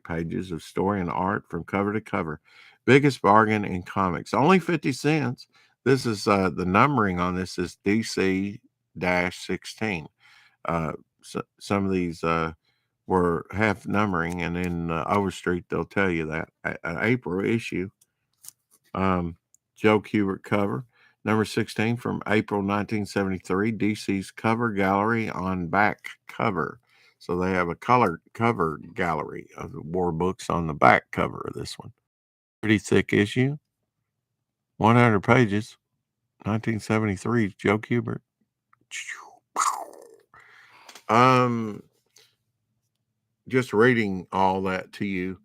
pages of story and art from cover to cover. Biggest bargain in comics. Only 50 cents. This is the numbering on this is DC-16. So some of these were half numbering, and in Overstreet they'll tell you that. An April issue. Joe Kubert cover. Number 16 from April 1973, DC's cover gallery on back cover. So they have a color cover gallery of the war books on the back cover of this one. Pretty thick issue. 100 pages. 1973, Joe Kubert. Just reading all that to you.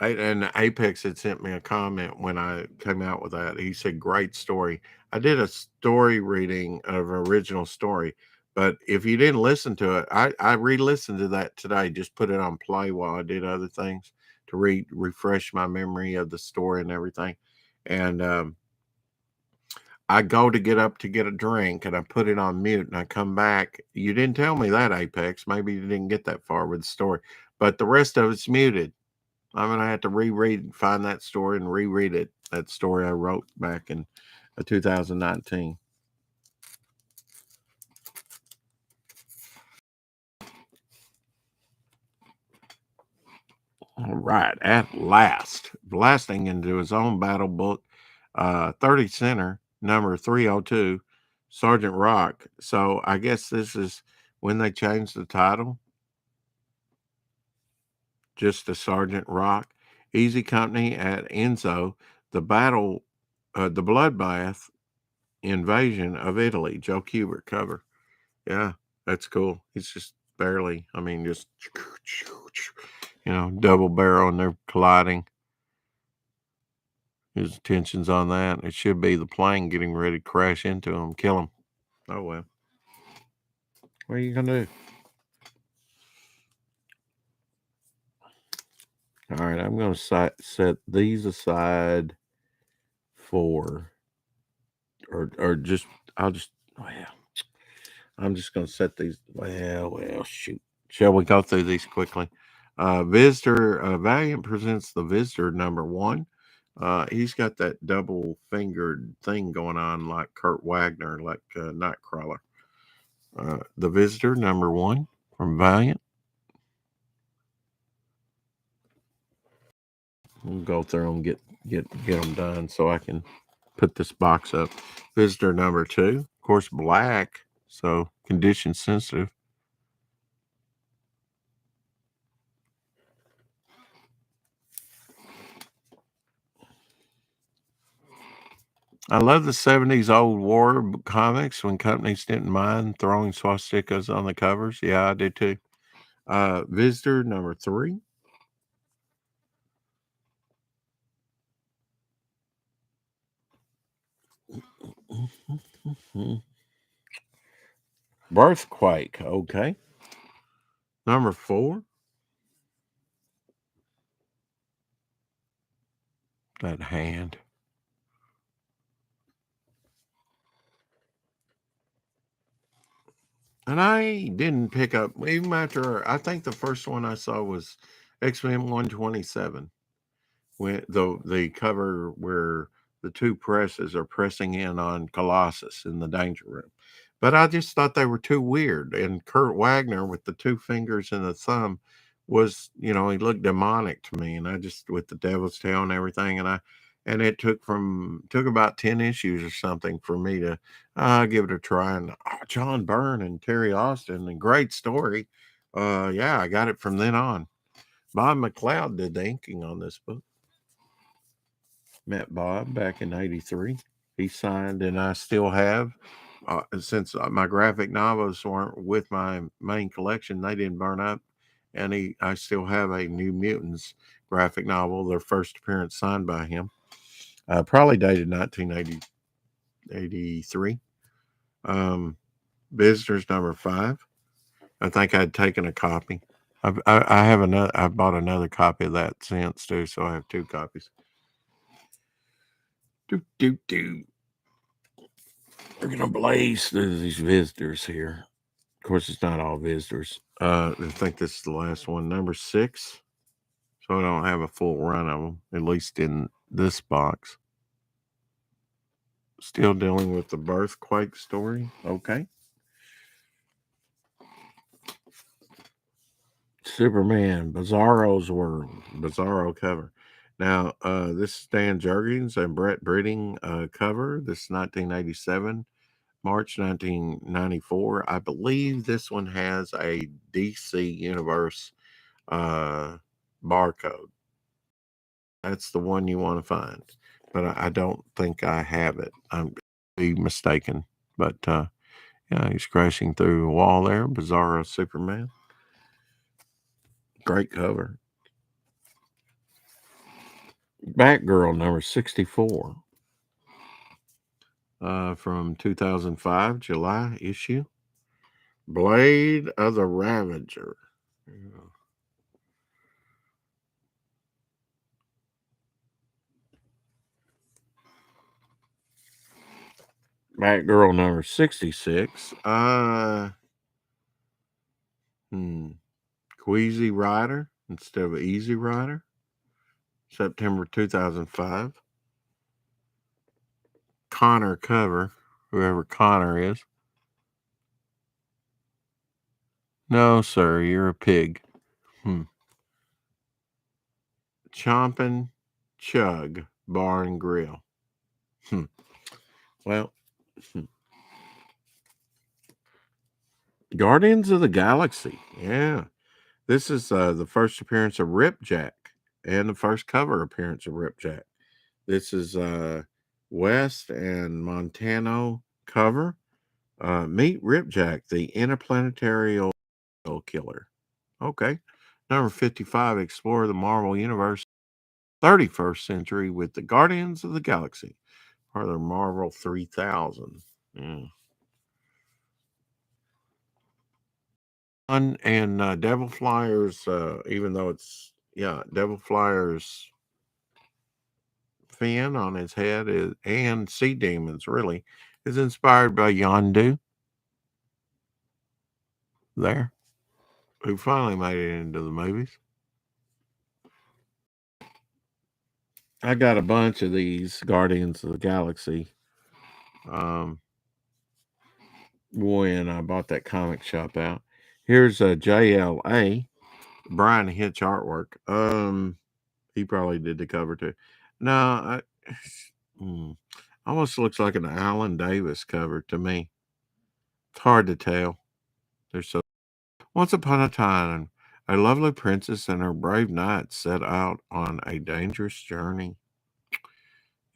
And Apex had sent me a comment when I came out with that. He said, great story. I did a story reading of an original story, but if you didn't listen to it, I re-listened to that today, just put it on play while I did other things to refresh my memory of the story and everything. And I go to get up to get a drink and I put it on mute and I come back. You didn't tell me that, Apex. Maybe you didn't get that far with the story, but the rest of it's muted. I'm going to have to find that story and reread it. That story I wrote back in 2019. All right. At last, blasting into his own battle book, 30 Center, number 302, Sergeant Rock. So I guess this is when they changed the title just to Sergeant Rock. Easy Company at Enzo. The battle, the bloodbath invasion of Italy. Joe Kubert cover. Yeah, that's cool. He's just barely, just, double barrel and they're colliding. His attention's on that. It should be the plane getting ready to crash into him, kill him. Oh, well. What are you going to do? All right, I'm going to set these aside for, I'm just going to set these, shoot. Shall we go through these quickly? Valiant presents the Visitor number 1. He's got that double-fingered thing going on like Kurt Wagner, like Nightcrawler. The Visitor number 1 from Valiant. We'll go through them, get them done so I can put this box up. Visitor number 2, of course, black, so condition sensitive. I love the 70s old war comics when companies didn't mind throwing swastikas on the covers. Yeah, I did too. Visitor number 3. Birthquake. Okay. Number 4. That hand. And I didn't pick up, even after, I think the first one I saw was X-Men 127. When the cover where the two presses are pressing in on Colossus in the danger room. But I just thought they were too weird. And Kurt Wagner with the 2 fingers and the thumb was, he looked demonic to me. And I just, with the devil's tail and everything. And it took about 10 issues or something for me to give it a try. And John Byrne and Terry Austin, and great story. Yeah, I got it from then on. Bob McLeod did the inking on this book. Met Bob back in '83. He signed, and I still have. Since my graphic novels weren't with my main collection, they didn't burn up, and I still have a New Mutants graphic novel, their first appearance signed by him, probably dated 1983. Visitors number 5. I think I'd taken a copy. I have another. I bought another copy of that since too, so I have 2 copies. Do. We're gonna blaze through these visitors here. Of course, it's not all visitors. I think this is the last one, number 6. So I don't have a full run of them, at least in this box. Still dealing with the Birthquake story. Okay. Superman, Bizarro's World, Bizarro cover. Now, this is Dan Jurgens and Brett Britting cover. This is 1987. March 1994. I believe this one has a DC Universe barcode. That's the one you want to find. But I don't think I have it. I'm be mistaken. But yeah, he's crashing through a wall there. Bizarro Superman. Great cover. Batgirl number 64. From 2005, July issue. Blade of the Ravager. Yeah. Batgirl number 66. Queasy Rider instead of Easy Rider. September 2005. Connor cover, whoever Connor is. No, sir, you're a pig. Chompin' Chug Bar and Grill. Well, Guardians of the Galaxy. Yeah. This is the first appearance of Ripjack and the first cover appearance of Ripjack. This is West and Montano cover. Meet Ripjack, the interplanetary killer. Okay. Number 55, explore the Marvel Universe 31st century with the Guardians of the Galaxy. Part of the Marvel 3000. Yeah. And Devil Flyers, even though it's, Devil Flyers fin on his head and Sea Demons, really, is inspired by Yondu. There. Who finally made it into the movies. I got a bunch of these Guardians of the Galaxy when I bought that comic shop out. Here's a JLA, Brian Hitch artwork. He probably did the cover too. No, almost looks like an Alan Davis cover to me. It's hard to tell. They're so. Once upon a time, a lovely princess and her brave knights set out on a dangerous journey.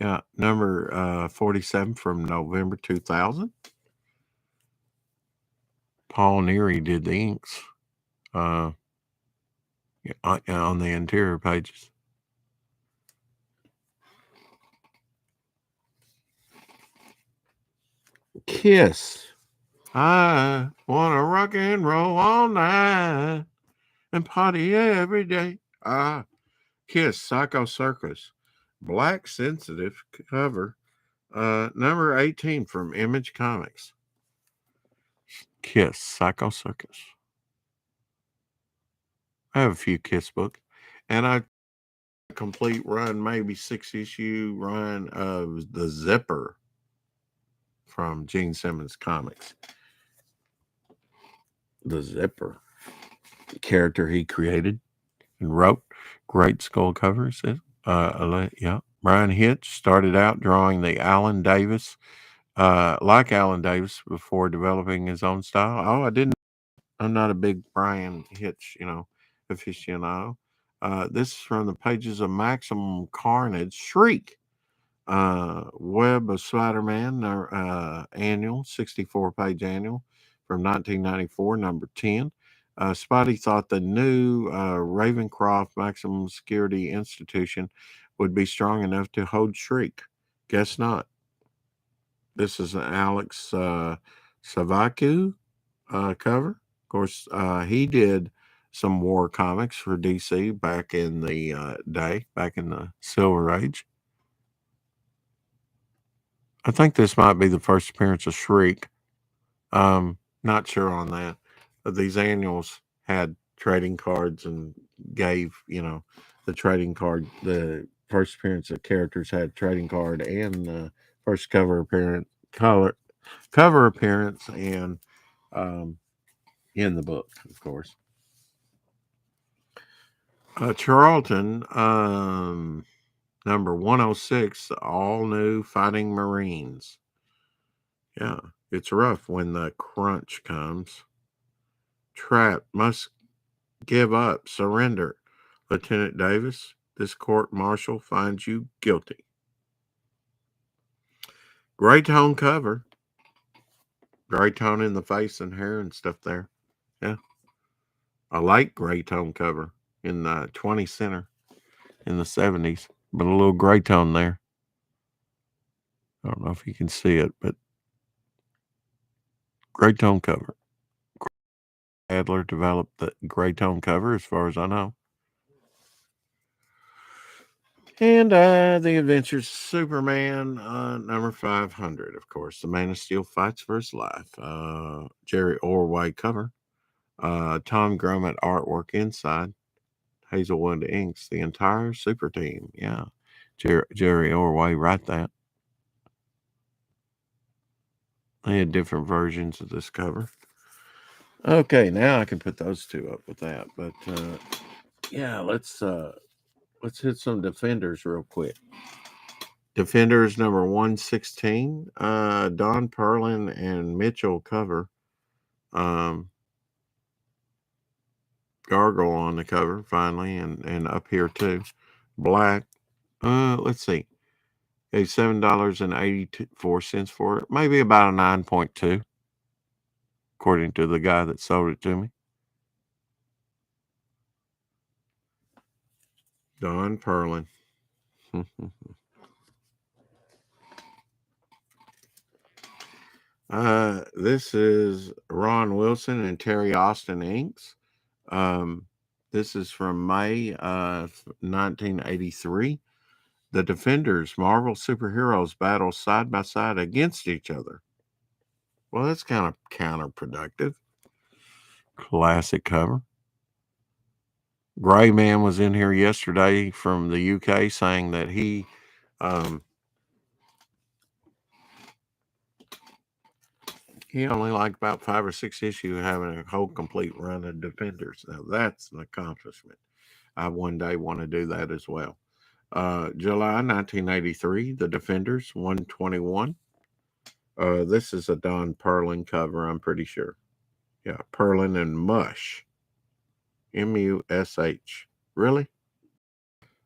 Yeah, number 47 from November 2000. Paul Neary did the inks on the interior pages. Kiss. I want to rock and roll all night and party every day. Kiss, Psycho Circus. Black sensitive cover. Number 18 from Image Comics. Kiss, Psycho Circus. I have a few Kiss books. And I complete run, maybe 6-issue run of The Zipper from Gene Simmons Comics. The Zipper. Character he created and wrote. Great skull covers. Yeah. Brian Hitch started out drawing the Alan Davis, like Alan Davis, before developing his own style. Oh, I didn't. I'm not a big Brian Hitch, aficionado. This is from the pages of Maximum Carnage Shriek. Web of Spider-Man, annual, 64-page annual from 1994, number 10. Spidey thought the new Ravencroft Maximum Security Institution would be strong enough to hold Shriek. Guess not. This is an Alex Savaku cover. Of course, he did some war comics for DC back in the day, back in the Silver Age. I think this might be the first appearance of Shriek. Not sure on that. But these annuals had trading cards and gave, the trading card, the first appearance of characters had trading card and the first cover appearance and in the book, of course. Charlton, number 106, all new Fighting Marines. Yeah, it's rough when the crunch comes. Trap must give up, surrender. Lieutenant Davis, this court martial finds you guilty. Gray tone cover. Gray tone in the face and hair and stuff there. Yeah. I like gray tone cover in the 20 center in the 70s, but a little gray tone there. I don't know if you can see it, but gray tone cover. Adler developed the gray tone cover, as far as I know. And the Adventures of Superman, number 500, of course. The Man of Steel fights for his life. Jerry Orway cover. Tom Grummett artwork inside. Hazelwood inks. The entire super team. Yeah. Jerry Orway write that. They had different versions of this cover. Okay, now I can put those two up with that. But yeah, let's hit some Defenders real quick. Defenders number 116. Don Perlin and Mitchell cover. Gargle on the cover finally, and up here too. Black. Let's see. Gave $7.84 for it. Maybe about a 9.2, according to the guy that sold it to me. Don Perlin. This is Ron Wilson and Terry Austin inks. This is from May 1983. The Defenders, Marvel superheroes, battle side by side against each other. Well, that's kind of counterproductive. Classic cover. Gray Man was in here yesterday from the UK saying that he only liked about 5 or 6 issues having a whole complete run of Defenders. Now, that's an accomplishment. I one day want to do that as well. July 1983, The Defenders, 121. This is a Don Perlin cover, I'm pretty sure. Yeah, Perlin and Mush. Mush. Really?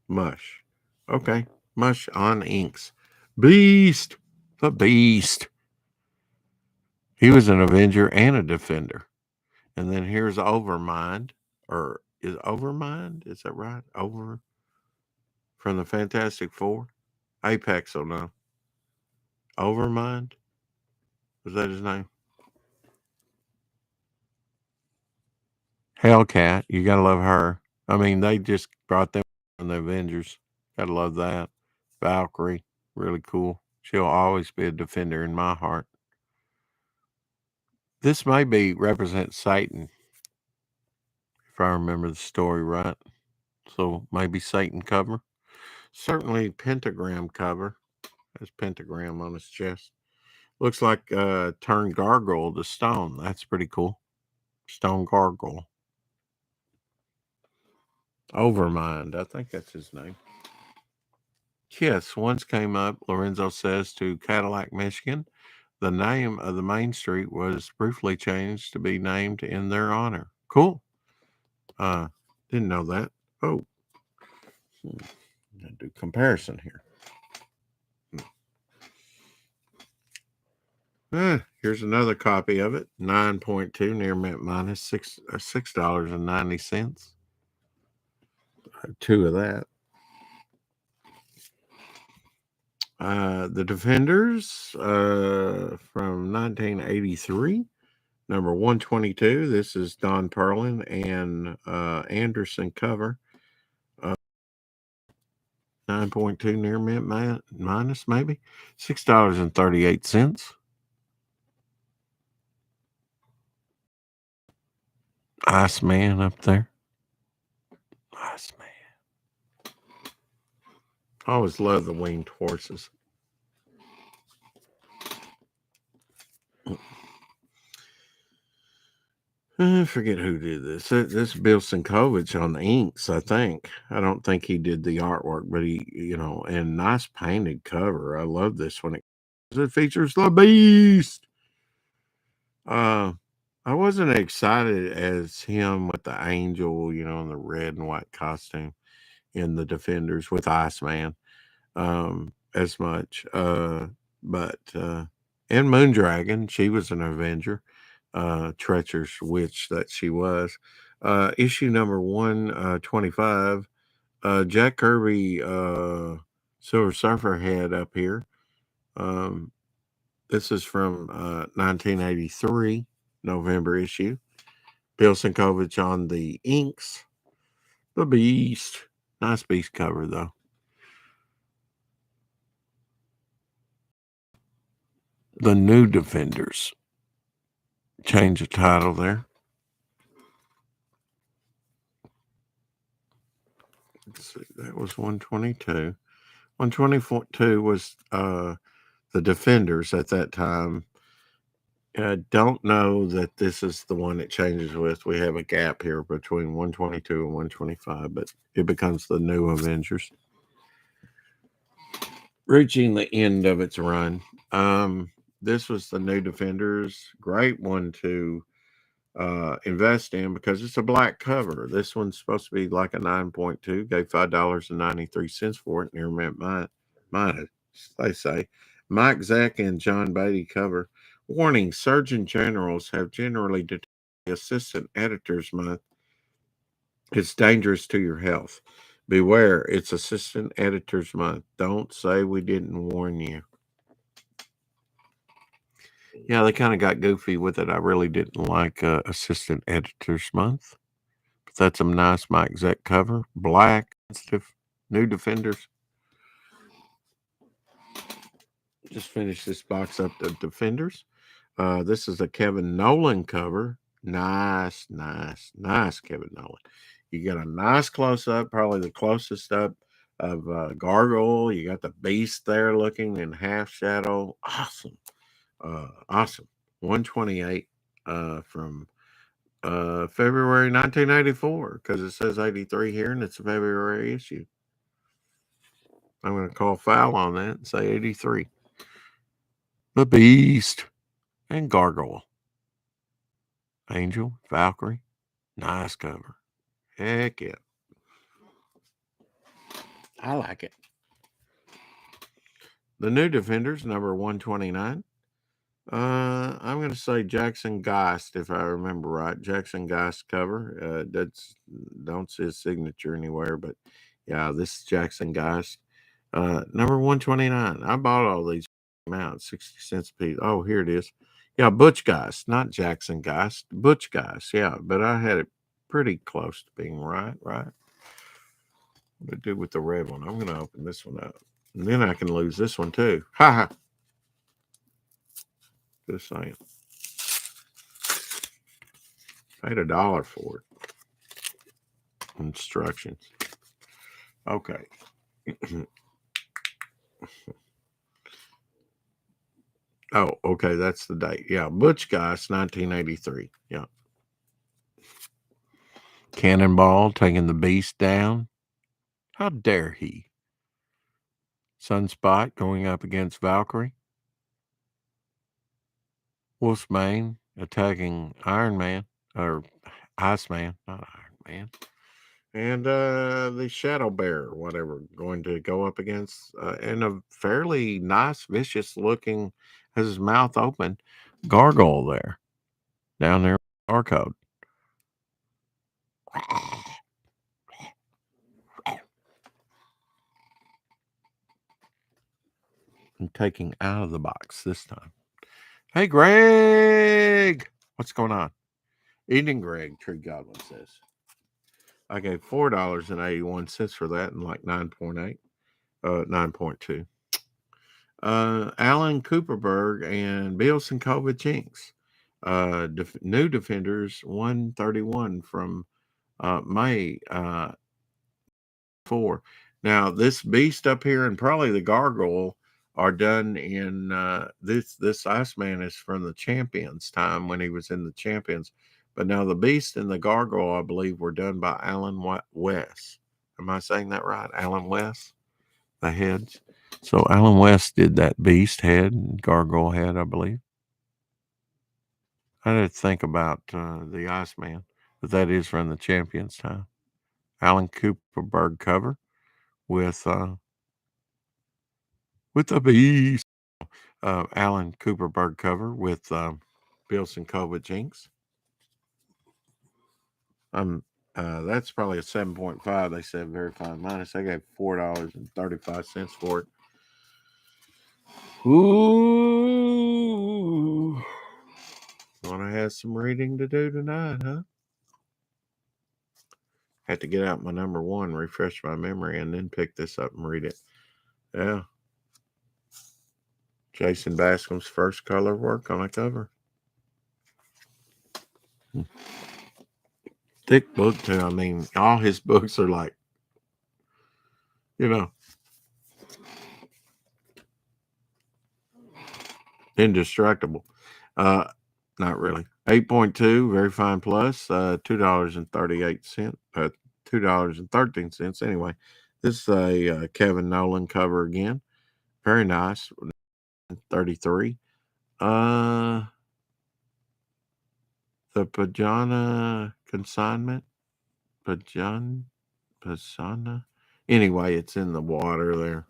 Mush. Okay. Mush on inks. Beast. The Beast. He was an Avenger and a Defender. And then here's Overmind. Or is Overmind? Is that right? Over from the Fantastic Four? Apex will know. Overmind? Was that his name? Hellcat. You gotta love her. I mean, they just brought them in the Avengers. Gotta love that. Valkyrie. Really cool. She'll always be a Defender in my heart. This may represent Satan, if I remember the story right. So maybe Satan cover. Certainly pentagram cover. Has pentagram on his chest. Looks like turned gargoyle to stone. That's pretty cool. Stone gargoyle. Overmind. I think that's his name. Yes, once came up, Lorenzo says, to Cadillac, Michigan. The name of the main street was briefly changed to be named in their honor. Cool. Didn't know that. Oh. I'll do comparison here. Here's another copy of it. 9.2 near mint minus $6.90. Two of that. The Defenders from 1983, number 122. This is Don Perlin and Anderson cover. 9.2 near mint minus maybe $6.38. Iceman up there. Iceman. I always love the winged horses. I forget who did this. This is Bill Sinkovich on the inks, I think. I don't think he did the artwork, but he, and nice painted cover. I love this one. It features the Beast. I wasn't excited as him with the angel, in the red and white costume in the Defenders with Iceman as much. But and Moondragon, she was an Avenger. Treacherous witch that she was. Issue number 125. Jack Kirby Silver Surfer head up here. This is from 1983 November issue. Bill Sinkovich on the inks. The Beast. Nice Beast cover though. The New Defenders. Change the title there. Let's see, that was 122. 122 was the Defenders at that time. I don't know that this is the one it changes with. We have a gap here between 122 and 125, but it becomes the New Avengers. Reaching the end of its run. This was the New Defenders. Great one to invest in because it's a black cover. This one's supposed to be like a 9.2. Gave $5.93 for it. Near mint mine, they say. Mike Zack and John Beatty cover. Warning: Surgeon Generals have generally detained the Assistant Editors Month. It's dangerous to your health. Beware, it's Assistant Editors Month. Don't say we didn't warn you. Yeah, they kind of got goofy with it. I really didn't like Assistant Editors Month. But that's a nice Mike Zeck cover. Black, New Defenders. Just finished this box up to Defenders. This is a Kevin Nolan cover. Nice Kevin Nolan. You got a nice close-up, probably the closest up of Gargoyle. You got the Beast there looking in half shadow. Awesome. 128 from February 1984, because it says 83 here and it's a February issue. I'm going to call foul on that and say 83. The Beast and Gargoyle. Angel, Valkyrie. Nice cover. Heck yeah. I like it. The new Defenders, number 129. I'm going to say Jackson Geist, if I remember right. Jackson Geist cover. Don't see his signature anywhere, but yeah, this is Jackson Geist. Number 129. I bought all these out, 60 cents a piece. Oh, here it is. Yeah, Butch Geist, not Jackson Geist. Butch Geist, yeah, but I had it pretty close to being right. What do I do with the red one? I'm going to open this one up. And then I can lose this one too. Ha ha. Just saying. Paid $1 for it. Instructions. Okay. Oh, okay. That's the date. Yeah. Butch Geist, 1983. Yeah. Cannonball taking the beast down. How dare he? Sunspot going up against Valkyrie. Wolfsbane attacking Iron Man, or Iceman, not Iron Man. And the Shadow Bear, whatever, going to go up against, and a fairly nice, vicious looking, has his mouth open, gargoyle there, down there, barcode. And taking out of the box this time. Hey, Greg! What's going on? Evening, Greg, Tree Goblin says. I gave $4.81 for that and like 9.8, 9.2. Alan Cooperberg and Bill Sinkovich New Defenders 131 from May 4. Now, this beast up here and probably the gargoyle are done in this Iceman is from the Champions time when he was in the Champions. But now the beast and the gargoyle, I believe, were done by Alan West. Am I saying that right? Alan West? The heads. So Alan West did that beast head and gargoyle head, I believe. I didn't think about the Iceman, but that is from the Champions time. Alan Cooperberg cover with the beast. Alan Cooperberg cover with Bill Sinkovich inks. That's probably a 7.5. They said very fine minus. I gave $4.35 for it. Ooh. Gonna have some reading to do tonight, huh? Had to get out my number one, refresh my memory, and then pick this up and read it. Yeah. Jason BASCOM'S first color work on a cover. Thick book, too. I mean, all his books are like, indestructible. Not really. 8.2, very fine plus, $2.38, $2.13. Anyway, this is a Kevin Nolan cover again. Very nice. 33. The Pajana consignment. Pajana. Anyway, it's in the water there.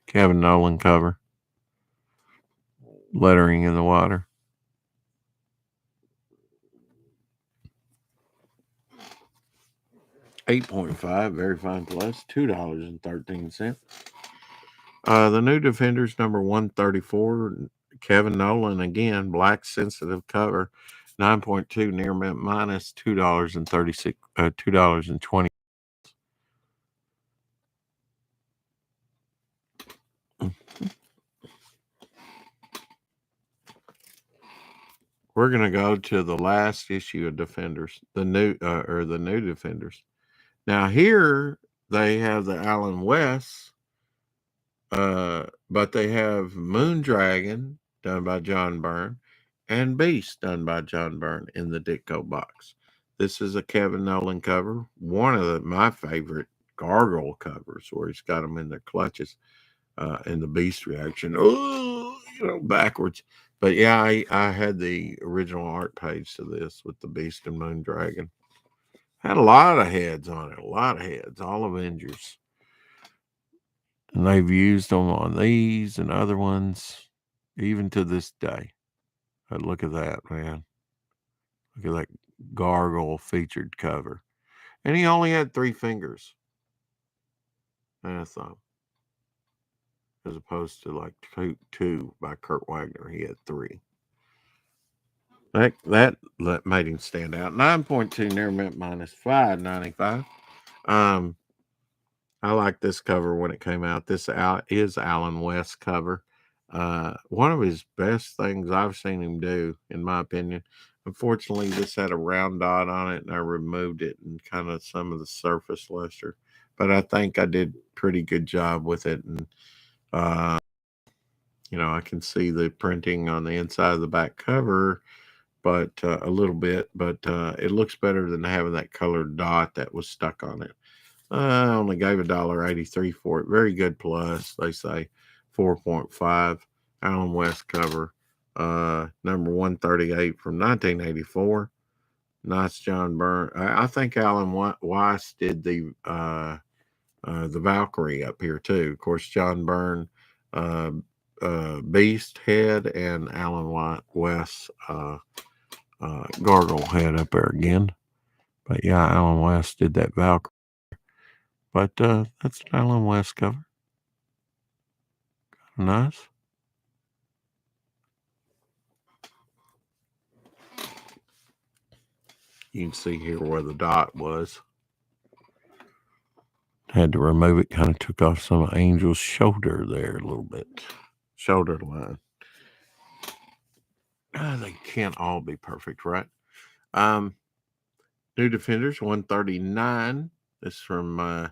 Kevin Nolan cover. Lettering in the water. $8.5, very fine plus, $2.13. The new Defenders number 134, Kevin Nolan again, black sensitive cover, 9.2 near mint minus $2.36, $2.20. We're gonna go to the last issue of Defenders, the new Defenders. Now here they have the Alan West, but they have Moondragon done by John Byrne and Beast done by John Byrne in the Ditko box. This is a Kevin Nolan cover, one of my favorite gargoyle covers where he's got them in their clutches in the Beast reaction. Oh, backwards. But yeah, I had the original art page to this with the Beast and Moondragon. Had a lot of heads on it, all Avengers. And they've used them on these and other ones, even to this day. But look at that, man. Look at that gargoyle featured cover. And he only had 3 fingers and a thumb. As opposed to like two by Kurt Wagner. He had 3. That made him stand out. 9.2 near mint minus $5.95. I like this cover when it came out. This is Alan West's cover. One of his best things I've seen him do, in my opinion. Unfortunately, this had a round dot on it, and I removed it and kind of some of the surface luster. But I think I did pretty good job with it. And, I can see the printing on the inside of the back cover, but a little bit. But it looks better than having that colored dot that was stuck on it. I only gave $1.83 for it. Very good plus, they say. 4.5. Alan West cover. Number 138 from 1984. Nice John Byrne. I think Alan Weiss did the Valkyrie up here too. Of course, John Byrne, Beast head, and Alan West gargoyle head up there again. But yeah, Alan West did that Valkyrie. But that's an Alan West cover. Nice. You can see here where the dot was. Had to remove it. Kind of took off some of Angel's shoulder there a little bit. Shoulder line. They can't all be perfect, right? New Defenders 139. This from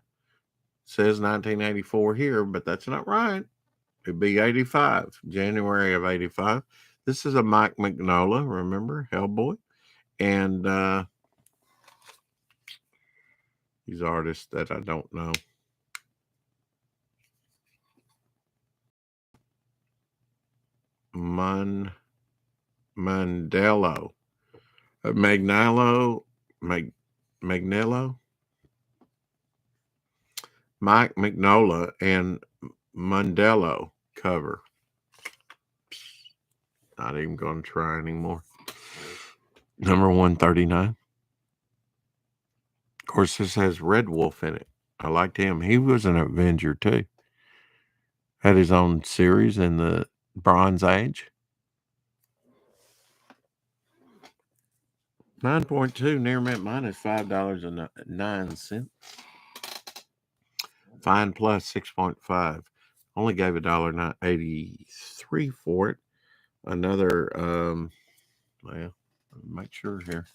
says 1984 here, but that's not right. It'd be 85, January of 85. This is a Mike Mignola, remember, Hellboy. And these artists that I don't know. Mandello. Magnello. Mike Mignola and Mandello cover. Not even going to try anymore. Number 139. Of course, this has Red Wolf in it. I liked him. He was an Avenger, too. Had his own series in the Bronze Age. 9.2 near mint minus $5.09. Fine plus 6.5. Only gave $1.83 for it. Another, well, make sure here.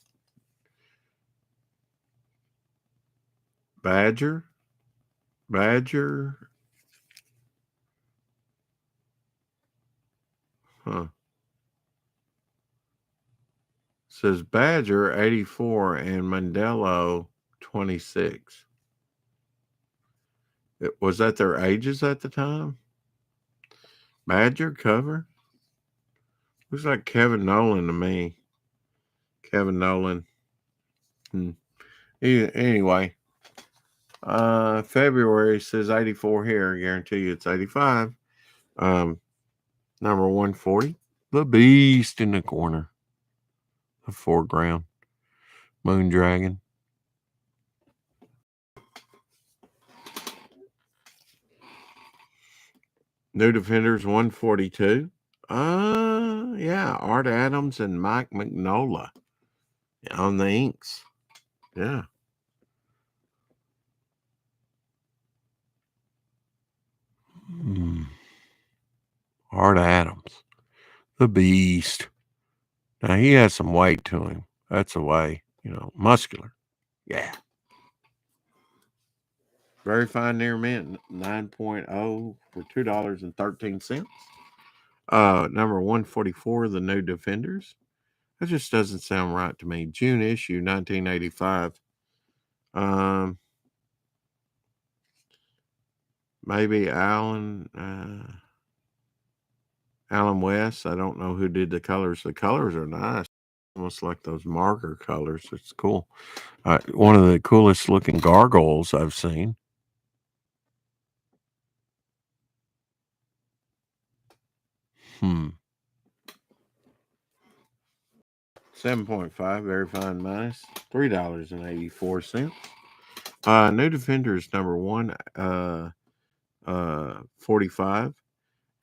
Badger. Huh. Says Badger 84 and Mandello 26. Was that their ages at the time? Badger cover? Looks like Kevin Nolan to me. Kevin Nolan. Anyway, February says 84 here. I guarantee you it's 85. Number 140. The Beast in the corner. The foreground. Moon Dragon. New Defenders 142. Yeah, Art Adams and Mike Mignola on the inks. Yeah. Art Adams. The Beast. Now, he has some weight to him. That's a way, muscular. Yeah. Very fine near mint, 9.0 for $2.13. Number 144, the New Defenders. That just doesn't sound right to me. June issue, 1985. Maybe Alan West. I don't know who did the colors. The colors are nice. Almost like those marker colors. It's cool. One of the coolest looking gargoyles I've seen. 7.5, very fine minus, $3.84. New Defenders number 145.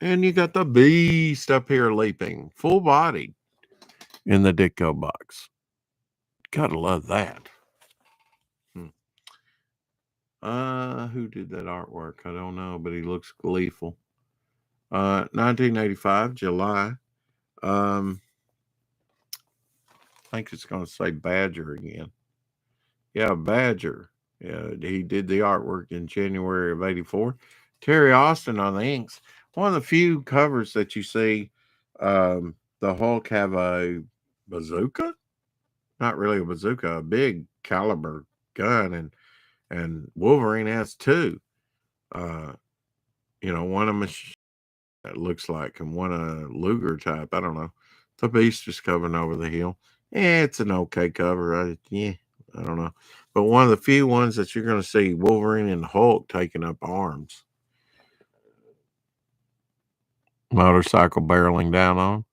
And you got the Beast up here leaping, full bodied in the Ditko box. Gotta love that. Who did that artwork? I don't know, but he looks gleeful. 1985, July. I think it's going to say Badger again. Yeah, Badger. Yeah, he did the artwork in January of 84. Terry Austin on the inks. One of the few covers that you see the Hulk have a bazooka. Not really a bazooka, a big caliber gun, and Wolverine has two. One of them that looks like, and one a Luger type. I don't know. The Beast is covering over the hill. It's an okay cover. I don't know. But one of the few ones that you're going to see Wolverine and Hulk taking up arms. Motorcycle barreling down on.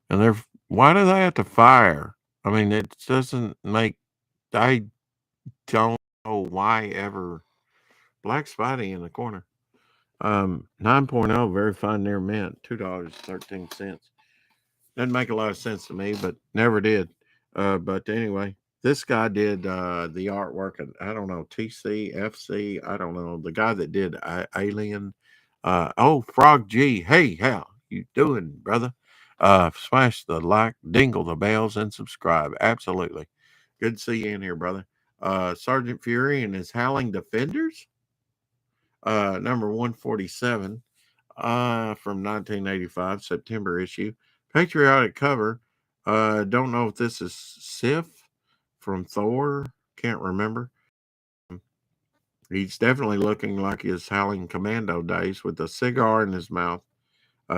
And why do they have to fire? I mean, it doesn't make, I don't know why ever. Black Spidey in the corner. 9.0, very fine near mint, $2.13. Doesn't make a lot of sense to me, but never did. But anyway, this guy did the artwork. I don't know, TCFC. I don't know. The guy that did Alien. Frog G. Hey, how you doing, brother? Smash the like, dingle the bells, and subscribe. Absolutely. Good to see you in here, brother. Sergeant Fury and his Howling Defenders. Number 147 from 1985, September issue. Patriotic cover. Don't know if this is Sif from Thor. Can't remember. He's definitely looking like his Howling Commando days with a cigar in his mouth.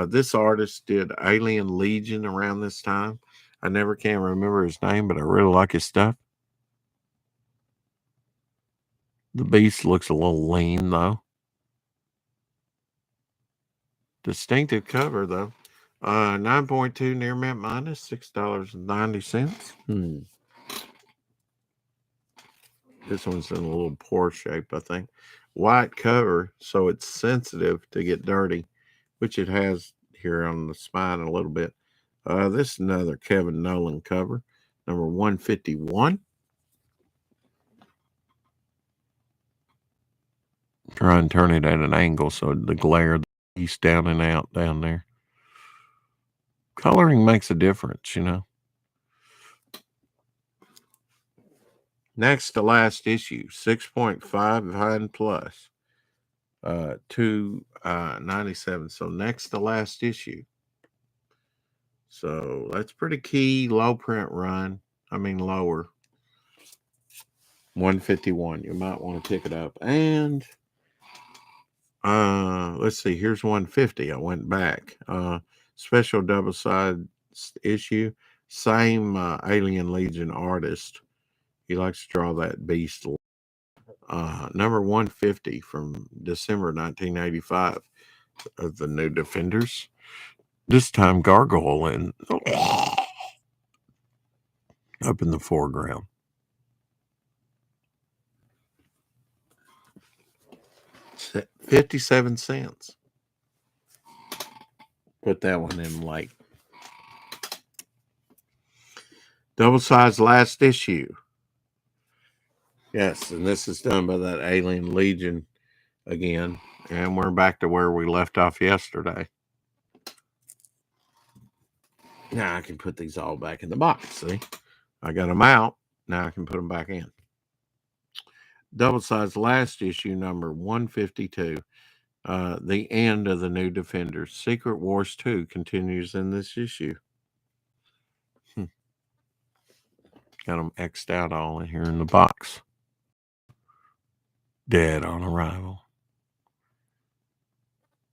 This artist did Alien Legion around this time. I never can remember his name, but I really like his stuff. The Beast looks a little lean, though. Distinctive cover, though. 9.2 near mint minus, $6.90. This one's in a little poor shape, I think. White cover, so it's sensitive to get dirty, which it has here on the spine a little bit. This is another Kevin Nolan cover, number 151. Try and turn it at an angle so the glare is down and out down there. Coloring makes a difference, Next to last issue, 6.5 behind plus, 297. So next to last issue. So that's pretty key. Low print run. I mean lower. 151. You might want to pick it up. And let's see. Here's 150. I went back. Special double side issue. Same Alien Legion artist. He likes to draw that beast. Number 150 from December 1985 of the New Defenders. This time Gargoyle up in the foreground. $0.57. Put that one in late. Double size last issue. Yes, and this is done by that Alien Legion again. And we're back to where we left off yesterday. Now I can put these all back in the box. See? I got them out. Now I can put them back in. Double size last issue, number 152. The end of the New Defenders. Secret Wars 2 continues in this issue. Got them X'd out all in here in the box. Dead on arrival.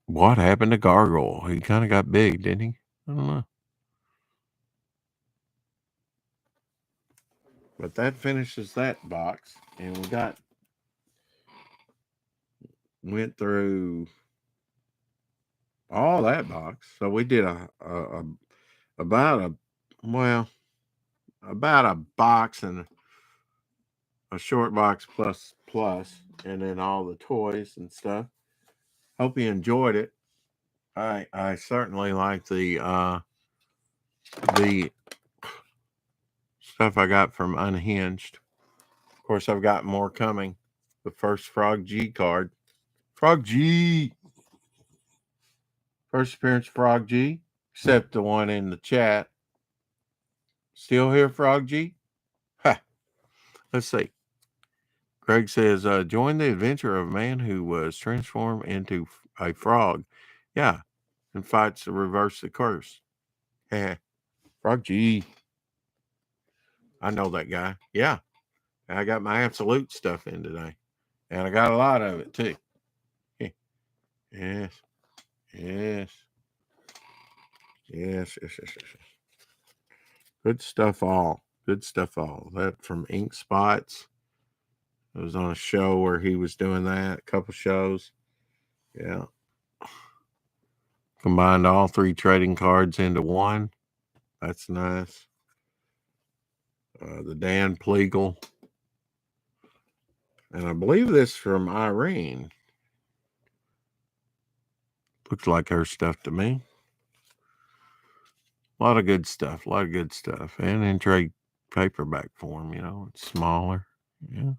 What happened to Gargoyle? He kind of got big, didn't he? I don't know. But that finishes that box. And we went through all that box. So we did about a well about a box and a short box plus, and then all the toys and stuff. Hope you enjoyed it. I certainly like the stuff I got from Unhinged. Of course, I've got more coming. The first Frog G card. Frog G. First appearance Frog G, except the one in the chat. Still here, Frog G? Ha. Let's see. Greg says, join the adventure of a man who was transformed into a frog. Yeah, and fights to reverse the curse. Frog G. I know that guy. Yeah. I got my absolute stuff in today. And I got a lot of it too. Yes. Yes. Yes. Good stuff all. Good stuff all. That from Ink Spots. It was on a show where he was doing that. A couple shows. Yeah. Combined all three trading cards into one. That's nice. The Dan Pleagle. And I believe this from Irene. Looks like her stuff to me. A lot of good stuff. And in trade paperback form, it's smaller. Yeah.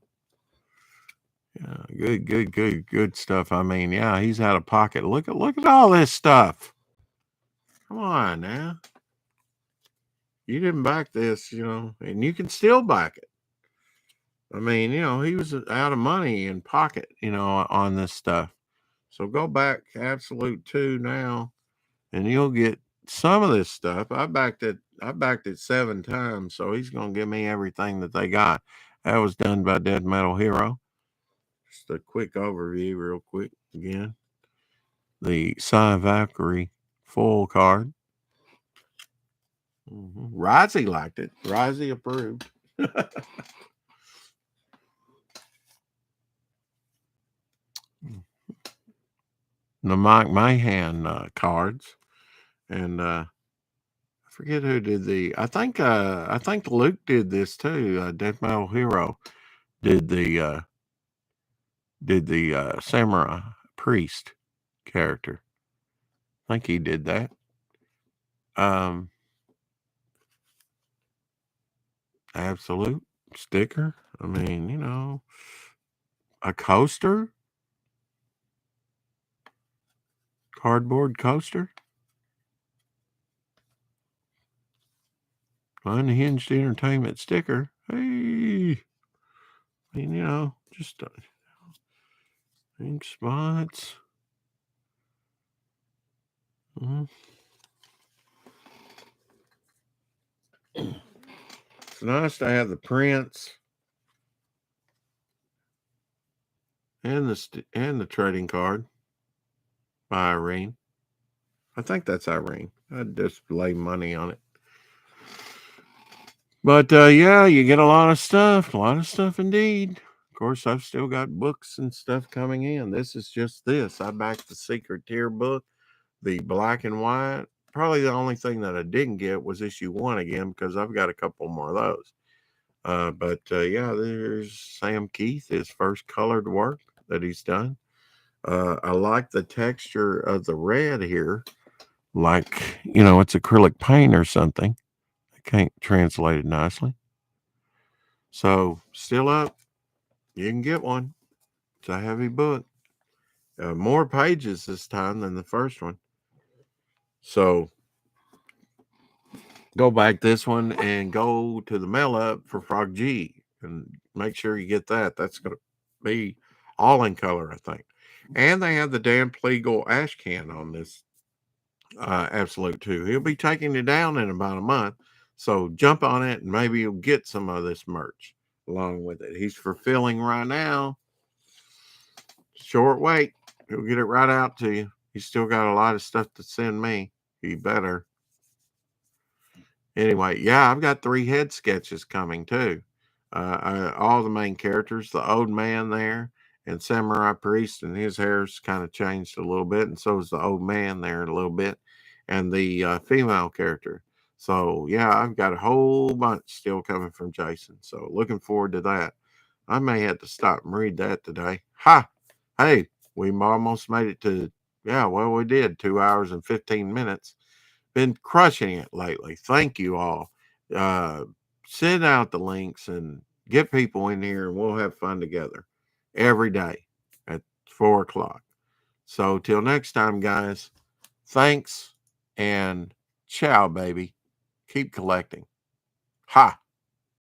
Yeah. Good stuff. I mean, yeah, he's out of pocket. Look at all this stuff. Come on now. You didn't back this, and you can still back it. I mean, he was out of money in pocket, on this stuff. So go back Absolute 2 now, and you'll get some of this stuff. I backed it 7 times, so he's going to give me everything that they got. That was done by Dead Metal Hero. Just a quick overview real quick again. The Psy Valkyrie full card. Rozzy liked it. Rozzy approved. The Mike Mahan cards. And I forget who did I think Luke did this too. Death Metal Hero did the Samurai Priest character. I think he did that. Absolute sticker. I mean, a coaster. Cardboard coaster. Unhinged Entertainment sticker. Hey. I mean, just Ink Spots. It's nice to have the prints and the trading card by Irene. I think that's Irene. I'd just lay money on it. But yeah, you get a lot of stuff indeed. Of course, I've still got books and stuff coming in. This is just this. I backed the Secret Tier book, the black and white. Probably the only thing that I didn't get was issue 1 again because I've got a couple more of those. But yeah, there's Sam Keith, his first colored work that he's done. I like the texture of the red here. Like, it's acrylic paint or something. I can't translate it nicely. So, still up. You can get one. It's a heavy book. More pages this time than the first one. So, go back this one and go to the mail up for Frog G and make sure you get that. That's going to be all in color, I think. And they have the Dan Pleagle ash can on this Absolute 2. He'll be taking it down in about a month. So jump on it and maybe you'll get some of this merch along with it. He's fulfilling right now. Short wait. He'll get it right out to you. He's still got a lot of stuff to send me. He better. Anyway, yeah, I've got 3 head sketches coming too. All the main characters, the old man there, and Samurai Priest, and his hair's kind of changed a little bit, and so is the old man there a little bit, and the female character. So yeah, I've got a whole bunch still coming from Jason. So looking forward to that. I may have to stop and read that today. Ha! Hey, we almost made it to, yeah, well, we did 2 hours and 15 minutes. Been crushing it lately. Thank you all. Send out the links and get people in here, and we'll have fun together every day at 4 o'clock. So till next time, guys, thanks and ciao, baby. Keep collecting. Ha!